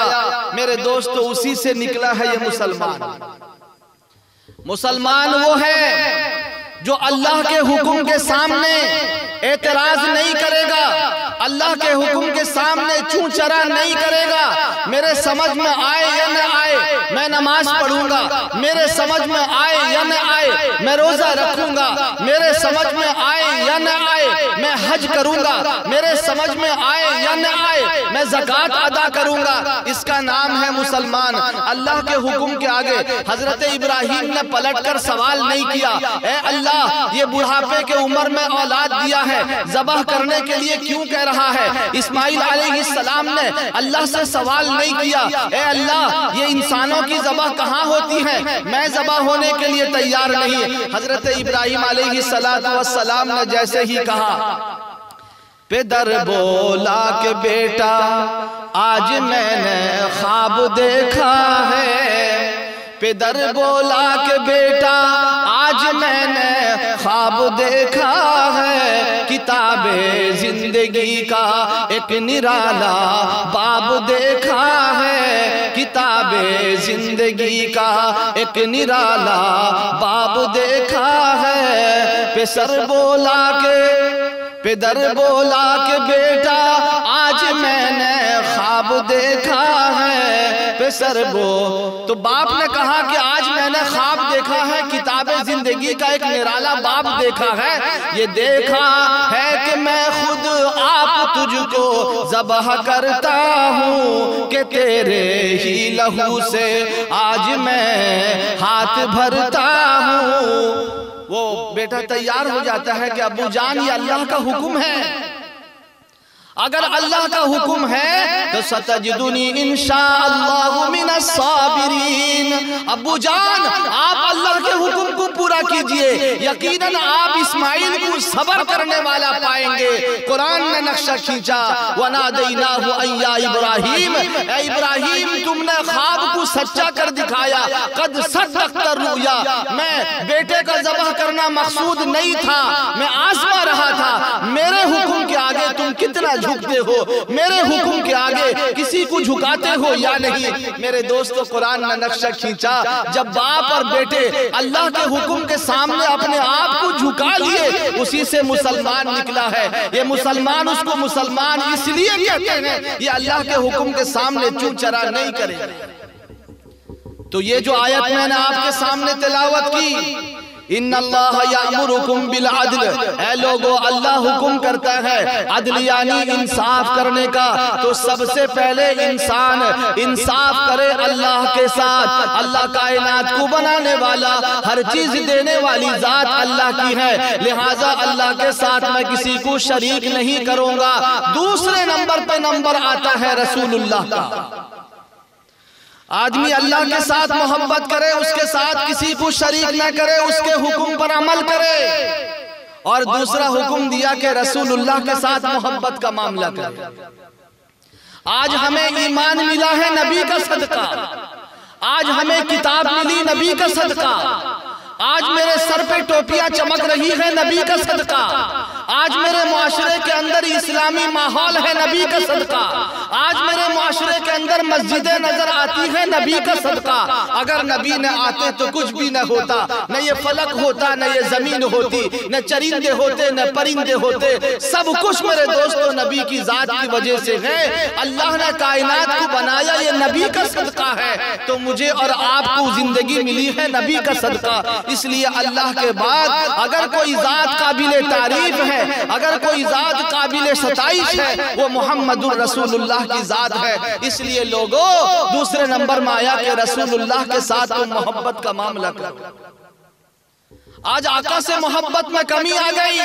मेरे दोस्तों, उसी से निकला है ये मुसलमान। मुसलमान वो है जो अल्लाह के हुक्म के सामने एतराज नहीं करेगा, अल्लाह के हुक्म के सामने चूं चरा नहीं करेगा। मेरे समझ में आए या न आए, मैं नमाज पढ़ूंगा, मेरे समझ में आए या न आए मैं रोजा रखूंगा, मेरे समझ में आए या न आए मैं हज करूंगा, मेरे समझ में आए या न आए मैं ज़कात अदा करूंगा, इसका नाम है मुसलमान। अल्लाह के हुक्म के आगे हजरत इब्राहिम ने पलटकर सवाल नहीं किया, ए अल्लाह ये बुढ़ापे के उम्र में औलाद दिया है, ज़बह करने के लिए क्यों कह रहा है। इस्माइल अलैहिस्सलाम ने अल्लाह से सवाल नहीं किया, ए अल्लाह ये इंसानों की ज़बह कहाँ होती है, मैं ज़बह होने के लिए तैयार नहीं। हजरत इब्राहिम अलैहिस्सलाम ने जैसे ही कहा, पेदर बोला के बेटा आज मैंने ख्वाब देखा है, पेदर बोला के बेटा आज मैंने ख्वाब देखा है, किताबे जिंदगी का एक निराला बाब देखा है, किताबे जिंदगी का एक निराला बाब देखा है। पेसर बोला के पेदर बोला के बेटा आज मैंने ख्वाब देखा है, पेसर तो बाप ने कहा कि आज मैंने ख्वाब देखा है, किताबे जिंदगी का एक निराला बाप देखा है, ये देखा है कि मैं खुद आप तुझको ज़बह करता हूँ, कि तेरे ही लहू से आज मैं हाथ भरता हूँ। वो बेटा तैयार हो जाता है कि अब्बू जान ये अल्लाह का हुक्म है, अगर अल्लाह का हुक्म है तो सतजदुनी इंशाअल्लाहु मिनस साबिरीन। अब्बू जान आप अल्लाह के हुक्म को पूरा कीजिए, यकीनन आप इस्माइल को सब्र करने वाला पाएंगे। कुरान ने नक्शा खींचा, वनादैनाहु अय्या इब्राहिम, ऐ इब्राहिम तुमने ख्वाब को सच्चा कर दिखाया, कद सद्दक़ता रुया, मैं बेटे का ज़बह करना मकसूद नहीं था, मैं आज़मा रहा था, मेरे हुक्म के आगे तुम कितना झुकते हो, मेरे हुक्म के आगे किसी को झुकाते हो या नहीं। मेरे दोस्तों कुरान ने नक्शा खींचा, जब बाप और बेटे अल्लाह के हुक्म के सामने अपने आप को झुका लिए, उसी से मुसलमान निकला है। ये मुसलमान उसको मुसलमान इसलिए कहते हैं ये अल्लाह के हुक्म के सामने चू चरा नहीं करे। तो ये जो आयत मैंने आपके सामने तिलावत की, इन्नल्लाह यामुरुकुम बिल अदल, ऐ लोगों अल्लाह हुक्म करता है अदल यानी इंसाफ करने का। तो सबसे पहले इंसान इंसाफ करे अल्लाह के साथ। अल्लाह कायनात को बनाने वाला, हर चीज देने वाली जात अल्लाह की है, लिहाजा अल्लाह के साथ मैं किसी को शरीक नहीं करूंगा। दूसरे नंबर पे नंबर आता है रसूलुल्लाह का। आदमी अल्लाह के साथ मोहब्बत करे, उसके साथ किसी को शरीक न करे, उसके हुक्म पर अमल करे। और दूसरा हुक्म दिया कि रसूलुल्लाह के साथ मोहब्बत का मामला करे। आज हमें ईमान मिला है नबी का सदका, आज हमें किताब मिली नबी का सदका, आज मेरे सर पे टोपियां चमक रही है नबी का सदका, आज मेरे मुआशरे के अंदर इस्लामी माहौल है नबी का सदका, आज मेरे मुआशरे के अंदर मस्जिदें नजर आती है नबी का सदका। अगर नबी न आते तो कुछ भी न होता, न ये फलक होता, न ये जमीन होती, न चरिंदे होते, न परिंदे होते। सब कुछ मेरे दोस्तों नबी की जात की वजह से है। अल्लाह ने कायनात को बनाया ये नबी का सदका है, तो मुझे और आपको जिंदगी मिली है नबी का सदका। इसलिए अल्लाह के बाद अगर कोई जात काबिले तारीफ है, अगर कोई जात काबिले सताइश है, वो मोहम्मदुर रसूलुल्लाह की जात है। इसलिए लोगों दूसरे नंबर में आया कि रसूलुल्लाह के साथ तुम मोहब्बत का मामला करो। आज आका से मोहब्बत में कमी आ गई।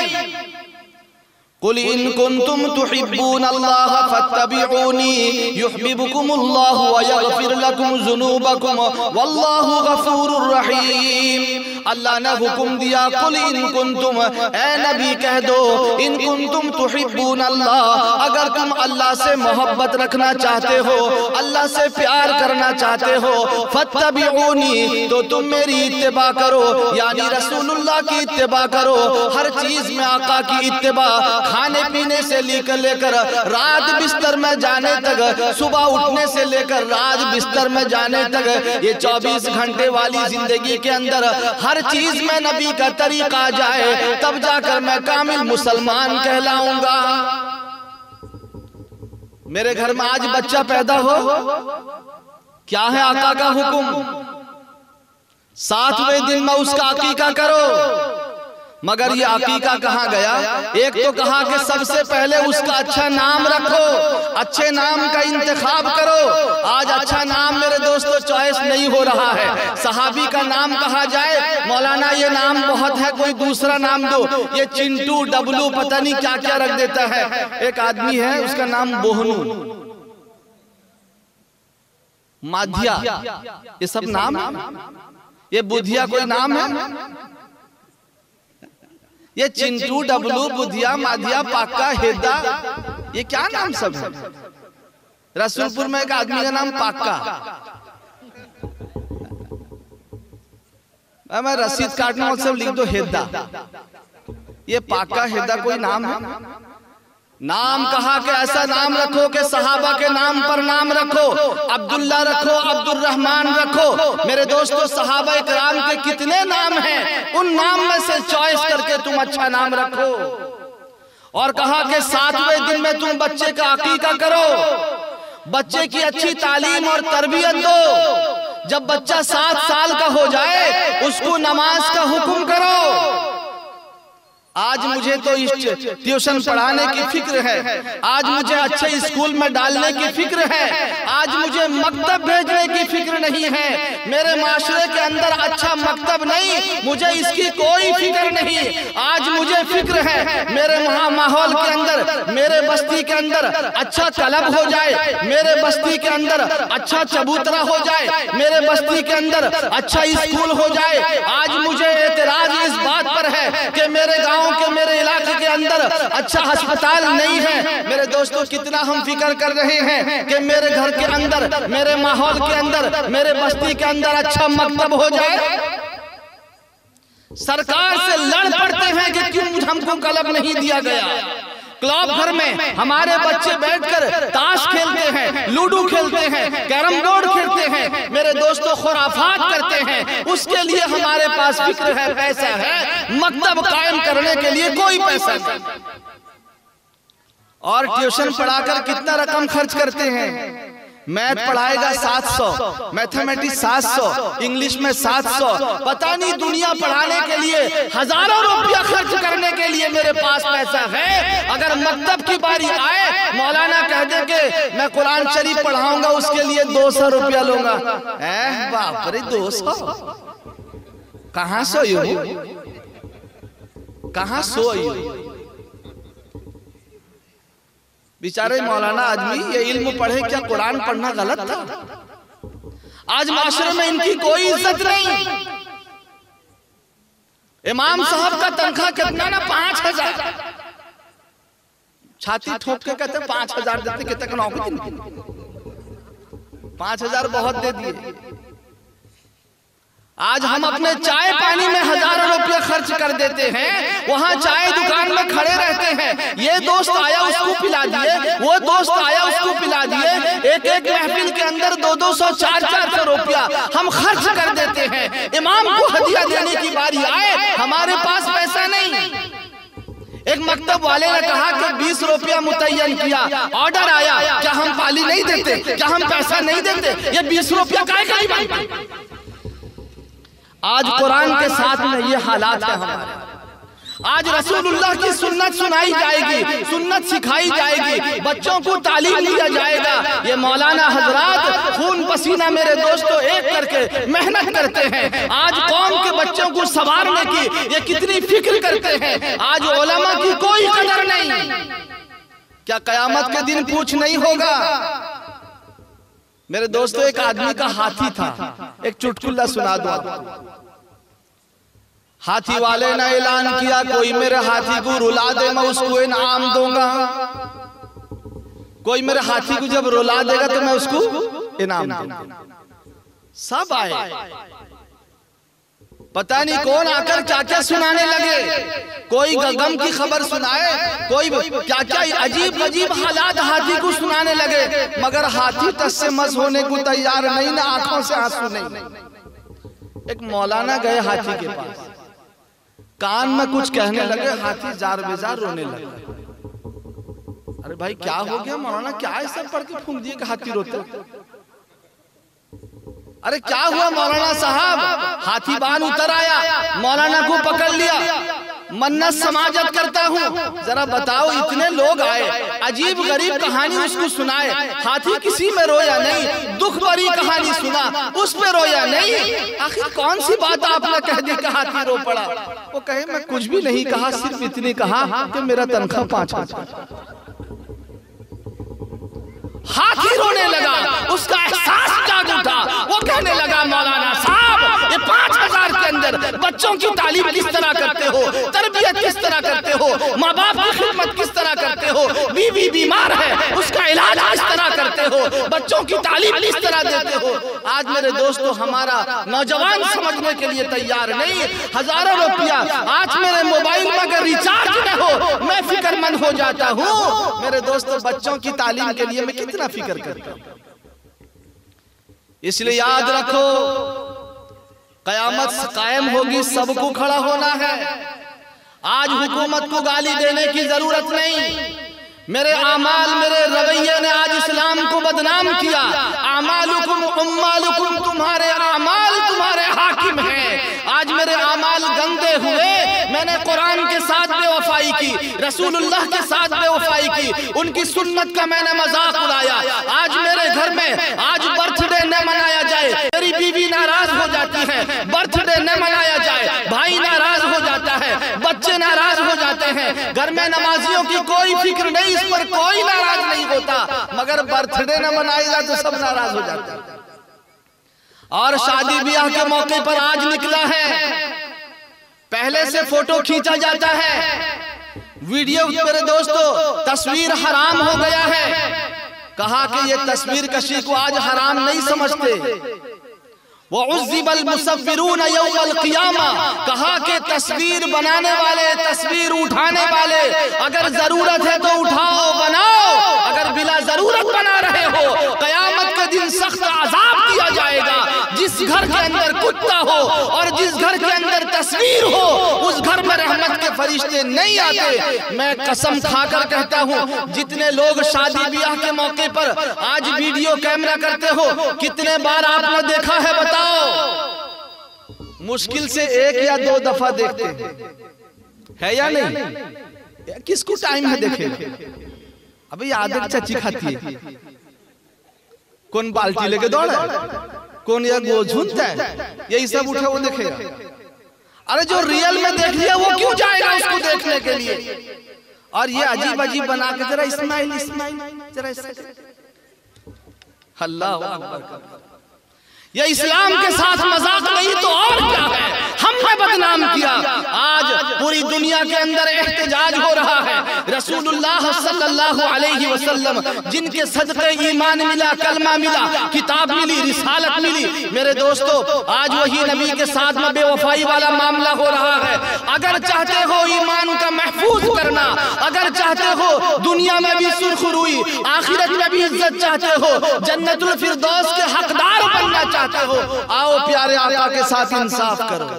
कुल इन कुंतुम तुहिब्बून अल्लाह फत्तबिऊनी युहिब्बुकुमुल्लाह व यगफिर लकुम ज़ुनूबकुम वल्लाहु गफूरुर रहीम। अल्लाह ने हुक्म दिया, कुल इन कुंतुम, ए नबी कह दो, इन कुंतुम तुहिब्बून अल्लाह, अगर तुम अल्लाह से मोहब्बत रखना चाहते हो, अल्लाह से प्यार करना चाहते हो, फत्तबिऊनी, तो तुम मेरी इत्तिबा करो, यानी रसूलुल्लाह की इत्तिबा करो। हर चीज में आका की इत्तिबा, खाने पीने से लेकर रात बिस्तर में जाने तक, सुबह उठने से लेकर रात बिस्तर में जाने तक, ये 24 घंटे वाली जिंदगी के अंदर हर चीज में नबी का तरीका जाए, तब जाकर मैं कामिल मुसलमान कहलाऊंगा। मेरे घर में आज बच्चा पैदा हो, क्या है आका का हुक्म? 7वें दिन में उसका अकीका करो। मगर ये अकीका कहाँ गया? एक तो कहा कि सबसे पहले उसका अच्छा नाम रखो, अच्छे नाम का इंतखाब करो। आज अच्छा नाम मेरे दोस्तों चॉइस नहीं हो रहा है। सहाबी का नाम कहा जाए, मौलाना ये नाम बहुत है, कोई दूसरा नाम दो। ये चिंटू, डबलू, पता नहीं क्या क्या रख देता है। एक आदमी है उसका नाम बोहनू, माधिया, ये सब नाम। ये बुधिया कोई नाम है? ये चिंटू, डबलू, बुधिया, माधिया, पाका, हेदा, ये क्या नाम सब है? रसूलपुर में एक आदमी का नाम पाका, मैं रसीद काटना और सब लिख दो हेदा। ये पाका, हेदा कोई नाम है? नाम कहा कि ऐसा नाम रखो कि सहाबा के नाम पर नाम रखो। अब्दुल्ला रखो, अब्दुल रहमान रखो। मेरे दोस्तों सहाबा इकराम के कितने नाम हैं, उन नाम में से चॉइस करके तुम अच्छा नाम रखो। और कहा कि 7वें दिन में तुम बच्चे का अकीका करो, बच्चे की अच्छी तालीम और तरबियत दो। जब बच्चा 7 साल का हो जाए उसको नमाज का हुक्म करो। आज मुझे तो ट्यूशन पढ़ाने की फिक्र है, आज मुझे अच्छे स्कूल में डालने की फिक्र है, आज मुझे मकतब भेजने की फिक्र नहीं है। मेरे माशरे के अंदर अच्छा मकतब नहीं, मुझे इसकी कोई फिक्र नहीं। आज मुझे फिक्र है मेरे माहौल के अंदर, मेरे बस्ती के अंदर अच्छा क्लब हो जाए, मेरे बस्ती के अंदर अच्छा चबूतरा हो जाए, मेरे बस्ती के अंदर अच्छा स्कूल हो जाए। आज मुझे एतराज इस बात पर है कि मेरे गाँव के, मेरे इलाके के अंदर अच्छा अस्पताल नहीं है। मेरे दोस्तों कितना हम फिक्र कर रहे हैं कि मेरे घर के अंदर, मेरे माहौल के अंदर, मेरे बस्ती के अंदर अच्छा मकतब हो जाए। सरकार से लड़ पड़ते हैं कि क्यों हमको क्लब नहीं दिया गया। क्लब घर में हमारे बच्चे बैठकर ताश खेलते हैं, लूडो खेलते हैं, कैरम बोर्ड खेलते हैं, मेरे दोस्तों खुराफात करते हैं। उसके लिए हमारे पास फिक्र है, पैसा है, मकतब कायम करने के लिए कोई पैसा नहीं। और ट्यूशन पढ़ाकर कितना रकम खर्च करते हैं। मैथ पढ़ाएगा 700, मैथमेटिक्स 700, इंग्लिश में 700, पता नहीं दुनिया पढ़ाने के लिए हजारों रुपया खर्च करने के लिए मेरे पास पैसा है। अगर मकतब की बारी आए, मौलाना कह दे कि मैं कुरान शरीफ पढ़ाऊंगा, उसके लिए 200 रुपया लूंगा। बाप रे 200, कहाँ सोई हो, कहाँ सोई हो? बेचारे मौलाना आदमी ये इल्म पढ़े, क्या कुरान पढ़ना गलत था? आज माशरे में इनकी कोई इज्जत नहीं। इमाम साहब का तनख्वाह कितना ना 5000, छाती ठोक के कहते 5000 देते, कितने नौकरी 5000 बहुत दे दिए। आज हम अपने चाय पानी में हजारों रुपये खर्च कर देते हैं, वहां चाय दुकान में खड़े रहते हैं। ये दोस्त आया उसको पिला दिए, वो दोस्त आया उसको पिला दिए। एक एक महफिल के अंदर 200, 400 रुपया हम खर्च कर देते हैं। इमाम को हदिया देने की बारी आए, हमारे पास पैसा नहीं। एक मकतब वाले ने कहा कि 20 रुपया मुतय्यन किया, ऑर्डर आया, क्या हम पाली नहीं देते, क्या हम पैसा नहीं देते? ये 20 रुपया काय का? आज कुरान के साथ में ये हालात है हमारे। आज रसूलुल्लाह की सुन्नत सुनाई जाएगी, सुन्नत सिखाई जाएगी, बच्चों को तालीम दिया जाएगा। ये मौलाना हजरात खून पसीना मेरे दोस्तों एक करके मेहनत करते हैं। आज कौम के बच्चों को संवारने की ये कितनी फिक्र करते हैं। आज उलमा की कोई कदर नहीं। क्या कयामत के दिन पूछ नहीं होगा? मेरे दोस्तों एक आदमी का हाथी था, एक चुटकुला सुना दो। हाथी वाले ने ऐलान किया, कोई मेरे हाथी को रुला दे मैं उसको इनाम दूंगा। कोई मेरे हाथी को जब रुला देगा तो मैं उसको इनाम दूंगा। सब आए, पता नहीं कौन आकर क्या क्या सुनाने लगे। कोई गम की खबर सुनाए, कोई क्या क्या अजीब अजीब हालात हाथी को सुनाने लगे। मगर हाथी टस से मस होने को तैयार नहीं, ना आंखों से आंसू नहीं। एक मौलाना गए हाथी के पास, कान में कुछ कहने लगे, हाथी जार बेजार रोने लगा। अरे भाई क्या हो गया मौलाना, क्या है? सब पढ़ के फूंक दिए कि हाथी रोते। अरे क्या हुआ मौलाना साहब? हाथी बान उतर आया, मौलाना को पकड़ लिया, मन्नत समाजत करता हूँ, जरा बताओ इतने लोग आए, अजीब गरीब कहानी उसको सुनाए, हाथी किसी में रोया नहीं, दुख भरी कहानी सुना उस पे रोया नहीं। आखिर कौन सी बात आपने कह दी कि हाथी रो पड़ा? वो कहे मैं कुछ भी नहीं कहा, सिर्फ इतनी कहा कि मेरा तनख्वाह 5,000। हाथी रोने लगा, उसका एहसास जाग उठा, वो कहने लगा मौलाना साहब ये 5,000 के अंदर बच्चों की तालीम किस तरह करते हो, तरबियत किस तरह करते हो, माँ बाप की खिदमत किस तरह करते हो, बीवी बीमार है उसका इलाज किस तरह करते हो, बच्चों की तालीम किस तरह देते हो। आज मेरे दोस्तों हमारा नौजवान समझने के लिए तैयार नहीं। हजारों रुपया आज मेरे मोबाइल में अगर रिचार्ज न हो मैं फिक्रमंद हो जाता हूँ। मेरे दोस्तों बच्चों की तालीम के लिए मैं कितना फिक्र करता हूँ। इसलिए याद रखो कयामत कायम होगी, सबको खड़ा होना है। आज हुकूमत को गाली देने की जरूरत नहीं। मेरे आमाल मेरे रवैये ने आज इस्लाम को बदनाम किया। आमालुकुम उम्मालुकुम, तुम्हारे आमाल तुम्हारे हाकिम हैं। आज मेरे आमाल गंदे हुए, मैंने कुरान के साथ बेवफाई की, रसूलुल्लाह के साथ बेवफाई की, उनकी सुन्नत का मैंने मजाक उड़ाया। आज मेरे घर में आज बर्थडे न मनाया जाए, मेरी बीवी नाराज हो जाती है, बर्थडे न मनाया जाए, भाई नाराज हो जाता है, बच्चे नाराज हो जाते हैं। घर में नमाजियों की कोई फिक्र नहीं, इस पर कोई नाराज नहीं होता, मगर बर्थडे न मनाएगा तो सब नाराज हो जाते हैं। और शादी ब्याह के मौके पर आज निकला है, पहले से फोटो खींचा जाता है, वीडियो। मेरे दोस्तों तस्वीर हराम हो गया है। कहा कि ये तस्वीर कशी को आज हराम नहीं समझते। वो उज़्ज़िबल मुसव्विरून यौमल क़ियामा, कहा कि तस्वीर बनाने वाले, तस्वीर उठाने वाले, अगर जरूरत है तो उठाओ बनाओ, अगर बिला जरूरत बना रहे हो कयामत के दिन सख्त अजाब दिया जाएगा। जिस घर के अंदर कुत्ता हो और जिस घर के अंदर तस्वीर हो उस घर में रहमत के फरिश्ते नहीं आते। मैं कसम खाकर कहता हूँ जितने लोग शादी ब्याह के मौके पर आज वीडियो कैमरा करते हो, कितने बार आपने देखा है बताओ? मुश्किल से 1 या 2 दफा देखते है या नहीं? किसको टाइम है देखे? अबे आदत चची खाती है, कौन बाल्टी लेके दौड़ा, कौन या झूठता है, यही सब उठे वो देखेगा। अरे जो रियल में देख लिया वो क्यों जाएगा उसको देखने के लिए? और ये अजीब अजीब बना के जरा इस्माइल इस्माइल जरा अल्लाह अकबर। ये इस्लाम के साथ मजाक नहीं तो और क्या है? हमने बदनाम किया। आज पूरी दुनिया के अंदर एहतजाज हो रहा है। रसूलुल्लाह सल्लल्लाहु अलैहि वसल्लम जिनके सदक़े ईमान मिला, कलमा मिला, किताब मिली, रिसालत मिली, मेरे दोस्तों आज वही नबी के साथ में बेवफाई वाला मामला हो रहा है। अगर चाहते हो ईमान का महफूज करना, अगर चाहते हो दुनिया में भी सुरखरुई, आखिरत में भी इज्जत चाहते हो, जन्नतुल फिरदौस के हकदार बनना चाहते हो, आओ प्यारे आका के साथ इंसाफ करो।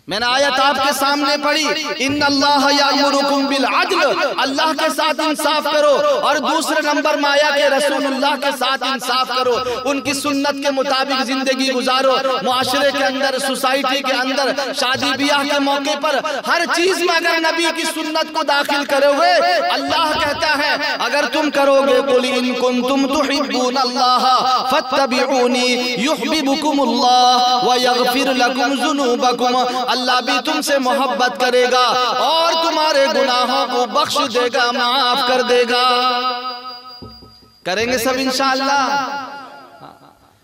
मैंने आयत आपके सामने पढ़ी, इन्नल्लाह यामुरुकुम बिल अद्ल, अल्लाह के साथ इंसाफ करो। और दूसरे नंबर में आया कि रसूलुल्लाह के साथ इंसाफ करो, उनकी सुन्नत के मुताबिक जिंदगी गुजारो। मुआशरे के अंदर, सोसाइटी के अंदर, शादी ब्याह के मौके पर हर चीज में अगर नबी की सुन्नत को दाखिल करोगे, अल्लाह कहता है अगर तुम करोगे, कुल इन कुंतुम तुहिब्बूनल्लाह फत्तबिऊनी युहब्बुकुमुल्लाह व यगफिर लकुम ज़ुनूबकुम, अल्लाह भी तुमसे मोहब्बत करेगा और तुम्हारे गुनाहों को बख्श देगा, माफ कर देगा। करेंगे सब इंशाअल्लाह।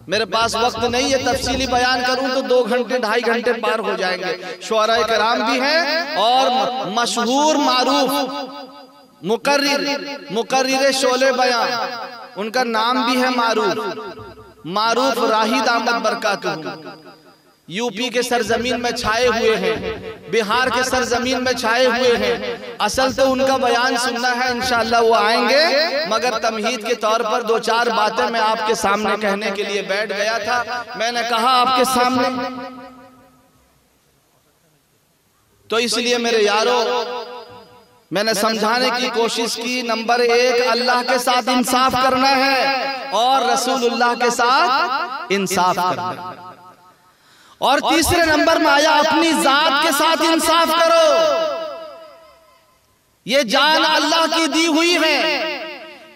मेरे पास वक्त नहीं है, तफसीली बयान करूं तो 2 घंटे 2.5 घंटे पार हो जाएंगे। शुअरा कराम भी हैं और मशहूर मारूफ मुकर्रिर शोले बयान, उनका नाम भी है मारूफ राहिद अहमद बरकातहू। यूपी के सरजमीन में छाए हुए हैं, बिहार के सरजमीन में छाए हुए हैं। असल तो उनका बयान सुनना है, इंशाअल्लाह वो आएंगे, मगर तमहीद के तौर पर 2-4 बातें मैं आपके सामने कहने के लिए बैठ गया था। मैंने कहा आपके सामने, तो इसलिए मेरे यारों मैंने समझाने की कोशिश की। नंबर 1 अल्लाह के साथ इंसाफ करना है और रसूलुल्लाह के साथ इंसाफ करना। और तीसरे नंबर में आया अपनी जात के साथ इंसाफ करो। ये जान अल्लाह की दी हुई है।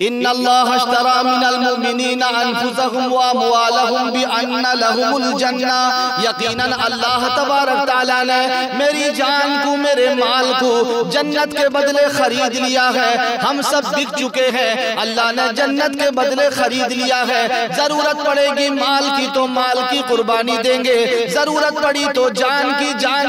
इन्नल्लाह अश्तरा मिनल मुमिनीना अनफुसहुम व अमवालहुम बिअन्ना लहुमुल जन्ना। यकीनन अल्लाह तबारक तआला ने मेरी जान को, मेरे माल को जन्नत के बदले खरीद लिया है। हम सब बिक चुके हैं, अल्लाह ने जन्नत के बदले खरीद लिया है। जरूरत पड़ेगी माल की तो माल की कुर्बानी देंगे, जरूरत पड़ी तो जान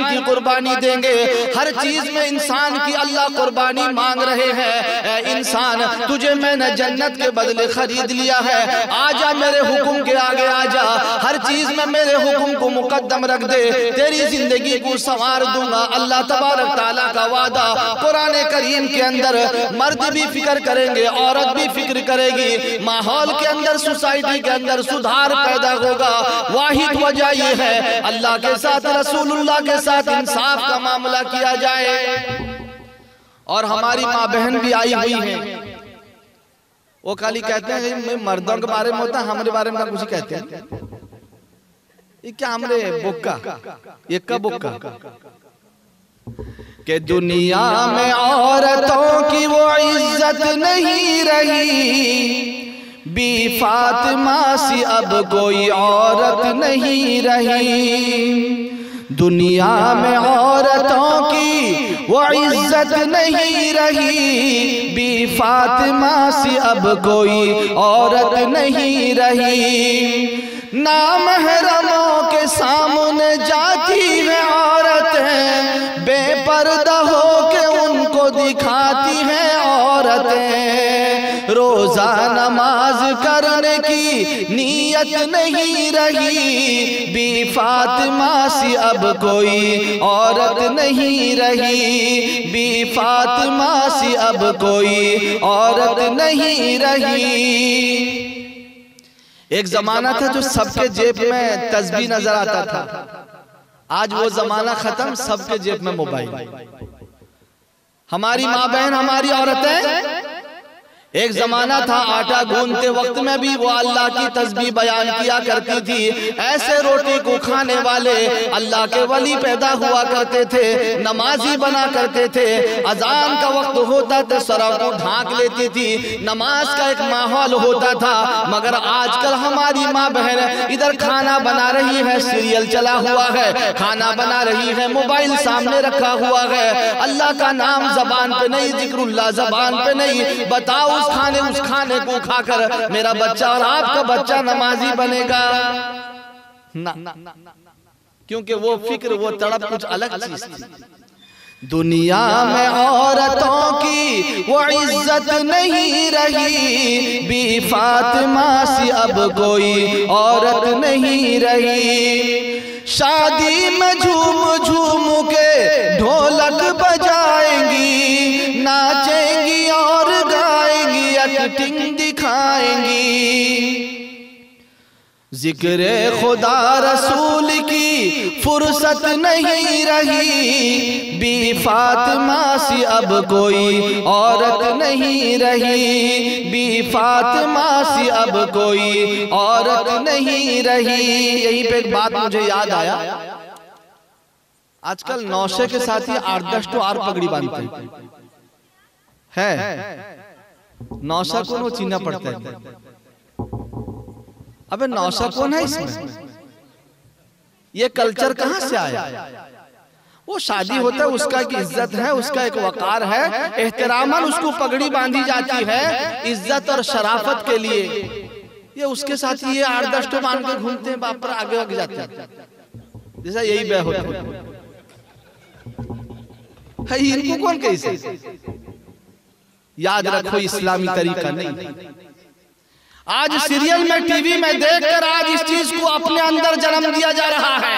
की कुर्बानी देंगे। हर चीज में इंसान की अल्लाह कुर्बानी मांग रहे हैं। इंसान तुझे मैंने जन्नत के बदले खरीद लिया है, आजा मेरे हुक्म के आगे आजा, हर चीज में मेरे हुक्म को मुकद्दम रख दे, तेरी जिंदगी को संवार दूंगा। अल्लाह तबारक तआला का वादा कुरान करीम के अंदर। मर्द भी फिक्र करेंगे, औरत भी फिक्र करेगी, माहौल के अंदर, सोसाइटी के अंदर सुधार पैदा होगा। वाहिद वजह यह है अल्लाह के साथ, रसूलुल्लाह के साथ इंसाफ का मामला किया जाए। और हमारी माँ बहन भी आई हुई है, वो खाली कहते हैं मैं मर्दों के बारे में होता, हमारे बारे में कुछ कहते हैं। ये क्या हमरे बुक्का, ये कब बुक्का के दुनिया में औरतों की वो इज्जत नहीं रही, बी फातिमा सी अब कोई औरत नहीं रही। दुनिया में औरतों की वो इज्जत नहीं रही, बी फातिमा सी अब कोई औरत नहीं रही। नामहरमों के सामने जाती है औरतें, बेपर्दा हो के उनको दिखाती हैं औरतें। रोजा नमाज करने की नीयत नहीं रही, बी फातिमा सी अब कोई औरत नहीं रही, बी फातिमा सी अब कोई औरत नहीं रही। एक जमाना था जो सबके जेब में तस्बीह नजर आता था, आज वो जमाना खत्म, सबके जेब में मोबाइल। हमारी माँ बहन, हमारी औरतें, एक जमाना था आटा गूंदते वक्त में भी वो अल्लाह की तस्बीह बयान किया करती थी। ऐसे रोटी को खाने वाले अल्लाह के वली पैदा हुआ करते थे, नमाजी बना करते थे। अजान का वक्त होता तो सरों को ढांक लेती थी, नमाज का एक माहौल होता था। मगर आजकल हमारी माँ बहन इधर खाना बना रही है, सीरियल चला हुआ है, खाना बना रही है, मोबाइल सामने रखा हुआ है, अल्लाह का नाम जबान पे नहीं, जिक्रुल्लाह जबान पे नहीं। बताओ उस खाने को खाकर मेरा बच्चा और आपका बच्चा नमाजी बनेगा ना, क्योंकि वो फिक्र, वो तड़प कुछ अलग चीज थी। दुनिया में औरतों की वो इज्जत नहीं रही, बी फातिमा सी अब कोई औरत नहीं रही। शादी में झूम झूम के ढोलक बजाएंगी, नाचेंगी और एक्टिंग दिखाएंगी। जिक्र खुदा रसूल की फुर्सत नहीं रही, बी फातिमा सी अब कोई औरत नहीं रही, बी फातिमा सी अब कोई औरत नहीं रही। यहीं पे एक बात मुझे याद आया, आजकल नौशे के साथ ही 8-10 तो और पगड़ी बांधते हैं। नौशा कौन, वो चीना पड़ता है। अबे नौशा कौन है इसमें? ये कल्चर कहां से आया? वो शादी होता है, उसका एक इज्जत है, उसका एक वकार है, एहतरामन उसको पगड़ी बांधी जाती है इज्जत और शराफत के लिए। ये उसके साथ ये 8-10 तो बांध के घूमते हैं, बाप पर आगे आगे जाते हैं, जैसा यही बह होता है। इनको कौन कैसे? याद रखो, इस्लामी तरीका नहीं। आज सीरियल में, टीवी में देखकर आज इस चीज को अपने अंदर जन्म दिया जा रहा है।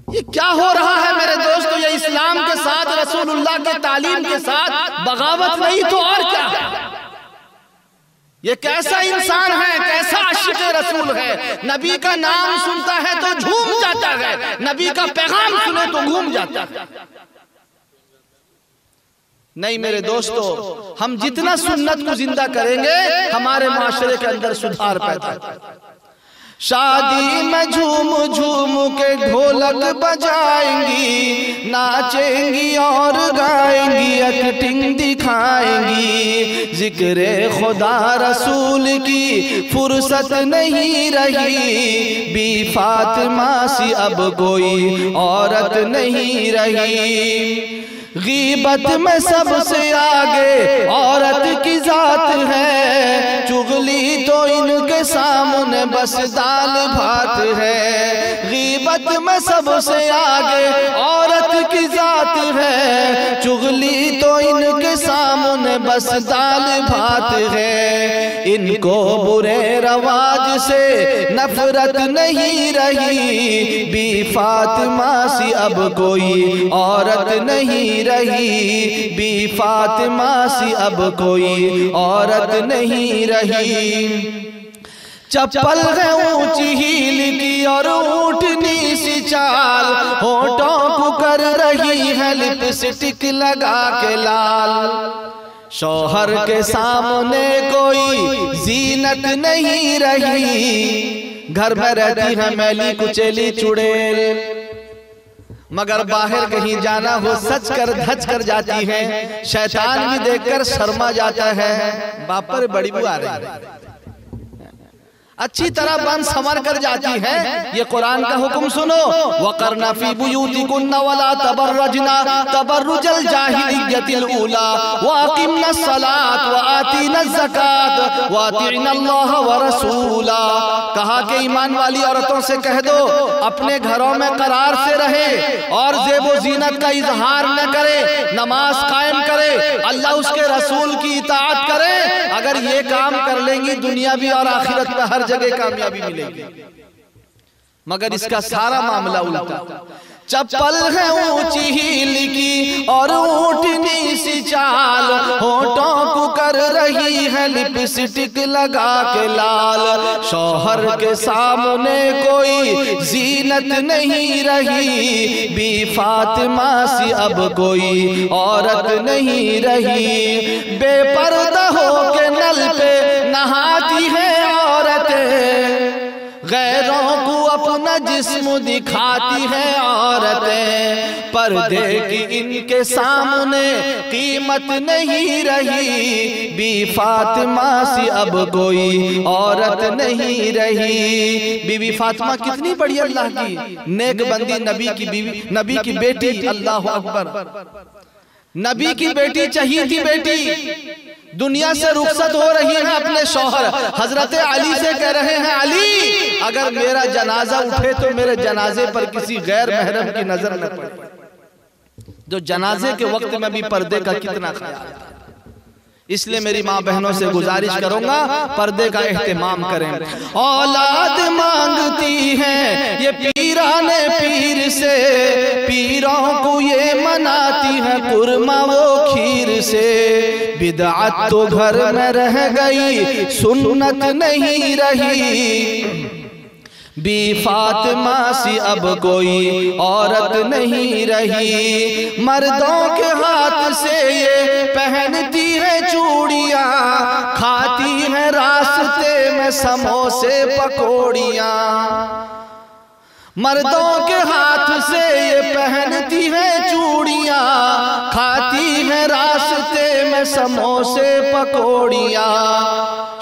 ये क्या हो रहा है मेरे दोस्तों? ये इस्लाम के साथ, रसूलुल्लाह के तालीम के साथ बगावत नहीं तो और क्या है? ये कैसा इंसान है, कैसा आशिक रसूल है? नबी का नाम सुनता है तो झूम जाता है, नबी का पैगाम सुने तो घूम जाता है। नहीं मेरे दोस्तों, हम जितना सुन्नत को जिंदा करेंगे हमारे माशरे के अंदर सुधार पैदा होगा। शादी में झूम झूम के ढोलक बजाएंगी, नाचेंगी और गाएंगी, एक्टिंग दिखाएंगी, जिक्र खुदा रसूल की फुर्सत नहीं रही, बी फातिमा सी अब कोई औरत नहीं रही। गीबत में सबसे आगे औरत की जात है, चुगली तो इनके सामने बस दाल भात है। गीबत में सबसे आगे औरत की जात है, चुगली तो इनके सामने बस दाल भात है। इनको बुरे रवाज से नफरत नहीं रही, बी फातिमा सी अब कोई औरत नहीं रही, बी फातिमा सी अब कोई औरत नहीं रही। चप्पल है ऊंची हील की और ऊंटनी सी चाल, होठों को कर रही है लिपस्टिक लगा के लाल। शौहर के सामने कोई जीनत नहीं रही, घर में रहती है मैली कुचेली चुड़ैल, मगर बाहर कहीं जाना हो सच कर धच कर जाती है। शैतान भी देखकर शर्मा जाता है, बाप पर बड़ी बुआ आ रही है, अच्छी तरह बन संवर कर जाती है। ये कुरान का हुक्म सुनो, वक़रना फी बुयूतिकुन्ना वला तबर्रजना तबर्रुजल जाहिलिय्यतिल ऊला वअक़िमना सलात वआतीना ज़कात वअतिअना अल्लाह व रसूला। कहा कि ईमान वाली औरतों से कह दो अपने घरों में करार से रहे और ज़ेबो ज़ीनत का इजहार न करे, नमाज कायम करे, अल्लाह उसके रसूल की इताअत करे। अगर ये काम कर लेंगी दुनिया भी और आखिरत में हर जगह कामयाबी मिलेगी। मगर इसका सारा मामला उल्टा। चप्पल है ऊंची हील की और ऊंटनी सी चाल, होठों को कर रही है लिपस्टिक लगा के लाल। शौहर के सामने कोई जीनत नहीं रही, बी फातिमा सी अब कोई औरत नहीं रही। बेपर्दा हो के नल पे नहाती है औरतें, गैरों को अपना जिस्म दिखाती है औरतें, पर्दे की इनके सामने कीमत नहीं रही, बी फातिमा सी अब कोई औरत नहीं रही। बीबी फातिमा कितनी बड़ी अल्लाह की नेक बंदी, नबी की बीवी, नबी की बेटी, अल्लाह अकबर, नबी की बेटी, चहीती बेटी, दुनिया से रुखसत हो रही है अपने शौहर। हजरत अली से कह रहे हैं, अली अगर मेरा जनाजा उठे तो मेरे जनाजे पर किसी गैर महरम की नजर न पड़े। जो जनाजे के वक्त में भी पर्दे का कितना ख्याल है। इसलिए मेरी माँ बहनों से गुजारिश करूंगा पर्दे का एहतमाम करें। औलाद मांगती है ये पीराने पीर से, पीरों को ये मनाती है कुरमा वो खीर से। बिदअत तो घर में रह गई, सुन्नत नहीं रही, बी फातिमा सी अब कोई औरत नहीं रही। मर्दों के हाथ से ये पहनती है चूड़ियाँ, खाती है रास्ते में समोसे पकौड़ियाँ। मर्दों के हाथ से ये पहनती है चूड़ियाँ, खाती है रास्ते में समोसे पकौड़ियाँ।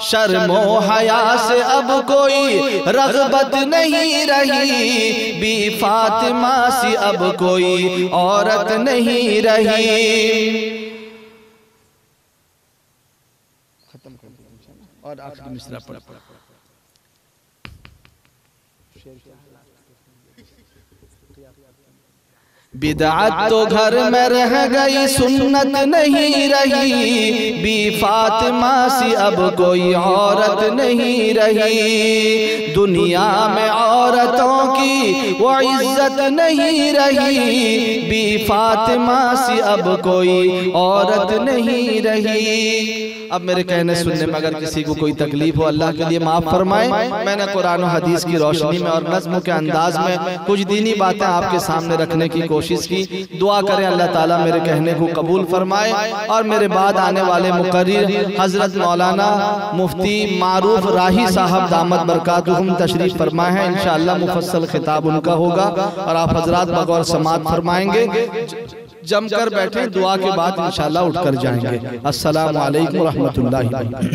शर्मो हया से अब कोई रग़बत नहीं रही, बी फातिमा सी अब कोई औरत नहीं रही। खत्म कर दो और आखिरी मिसरा पढ़। बिदअत तो घर में रह गई, सुन्नत नहीं रही, बी फातिमा सी अब कोई औरत नहीं रही। दुनिया में औरतों की वो इज्जत नहीं रही, बी फातिमा सी अब कोई औरत नहीं रही। अब मेरे कहने सुनने में अगर किसी को कोई तकलीफ हो अल्लाह के लिए माफ़ फरमाए। मैंने कुरान और हदीस की रोशनी में और नज़्म के अंदाज में कुछ दीनी बातें आपके सामने रखने की कोशिश कोशिश की। दुआ करें अल्लाह ताला मेरे कहने को कबूल फरमाए और मेरे बाद आने वाले मुकर्रिर हजरत मौलाना मुफ्ती मारूफ राही साहब दामत बरकातुहुम तशरीफ फरमाए हैं। इंशाअल्लाह मुफस्सल खिताब उनका होगा और आप हजरात बगौर समात फरमाएंगे। जमकर बैठे, दुआ के बाद इंशाअल्लाह उठकर जाएंगे। अस्सलामु अलैकुम व रहमतुल्लाहि।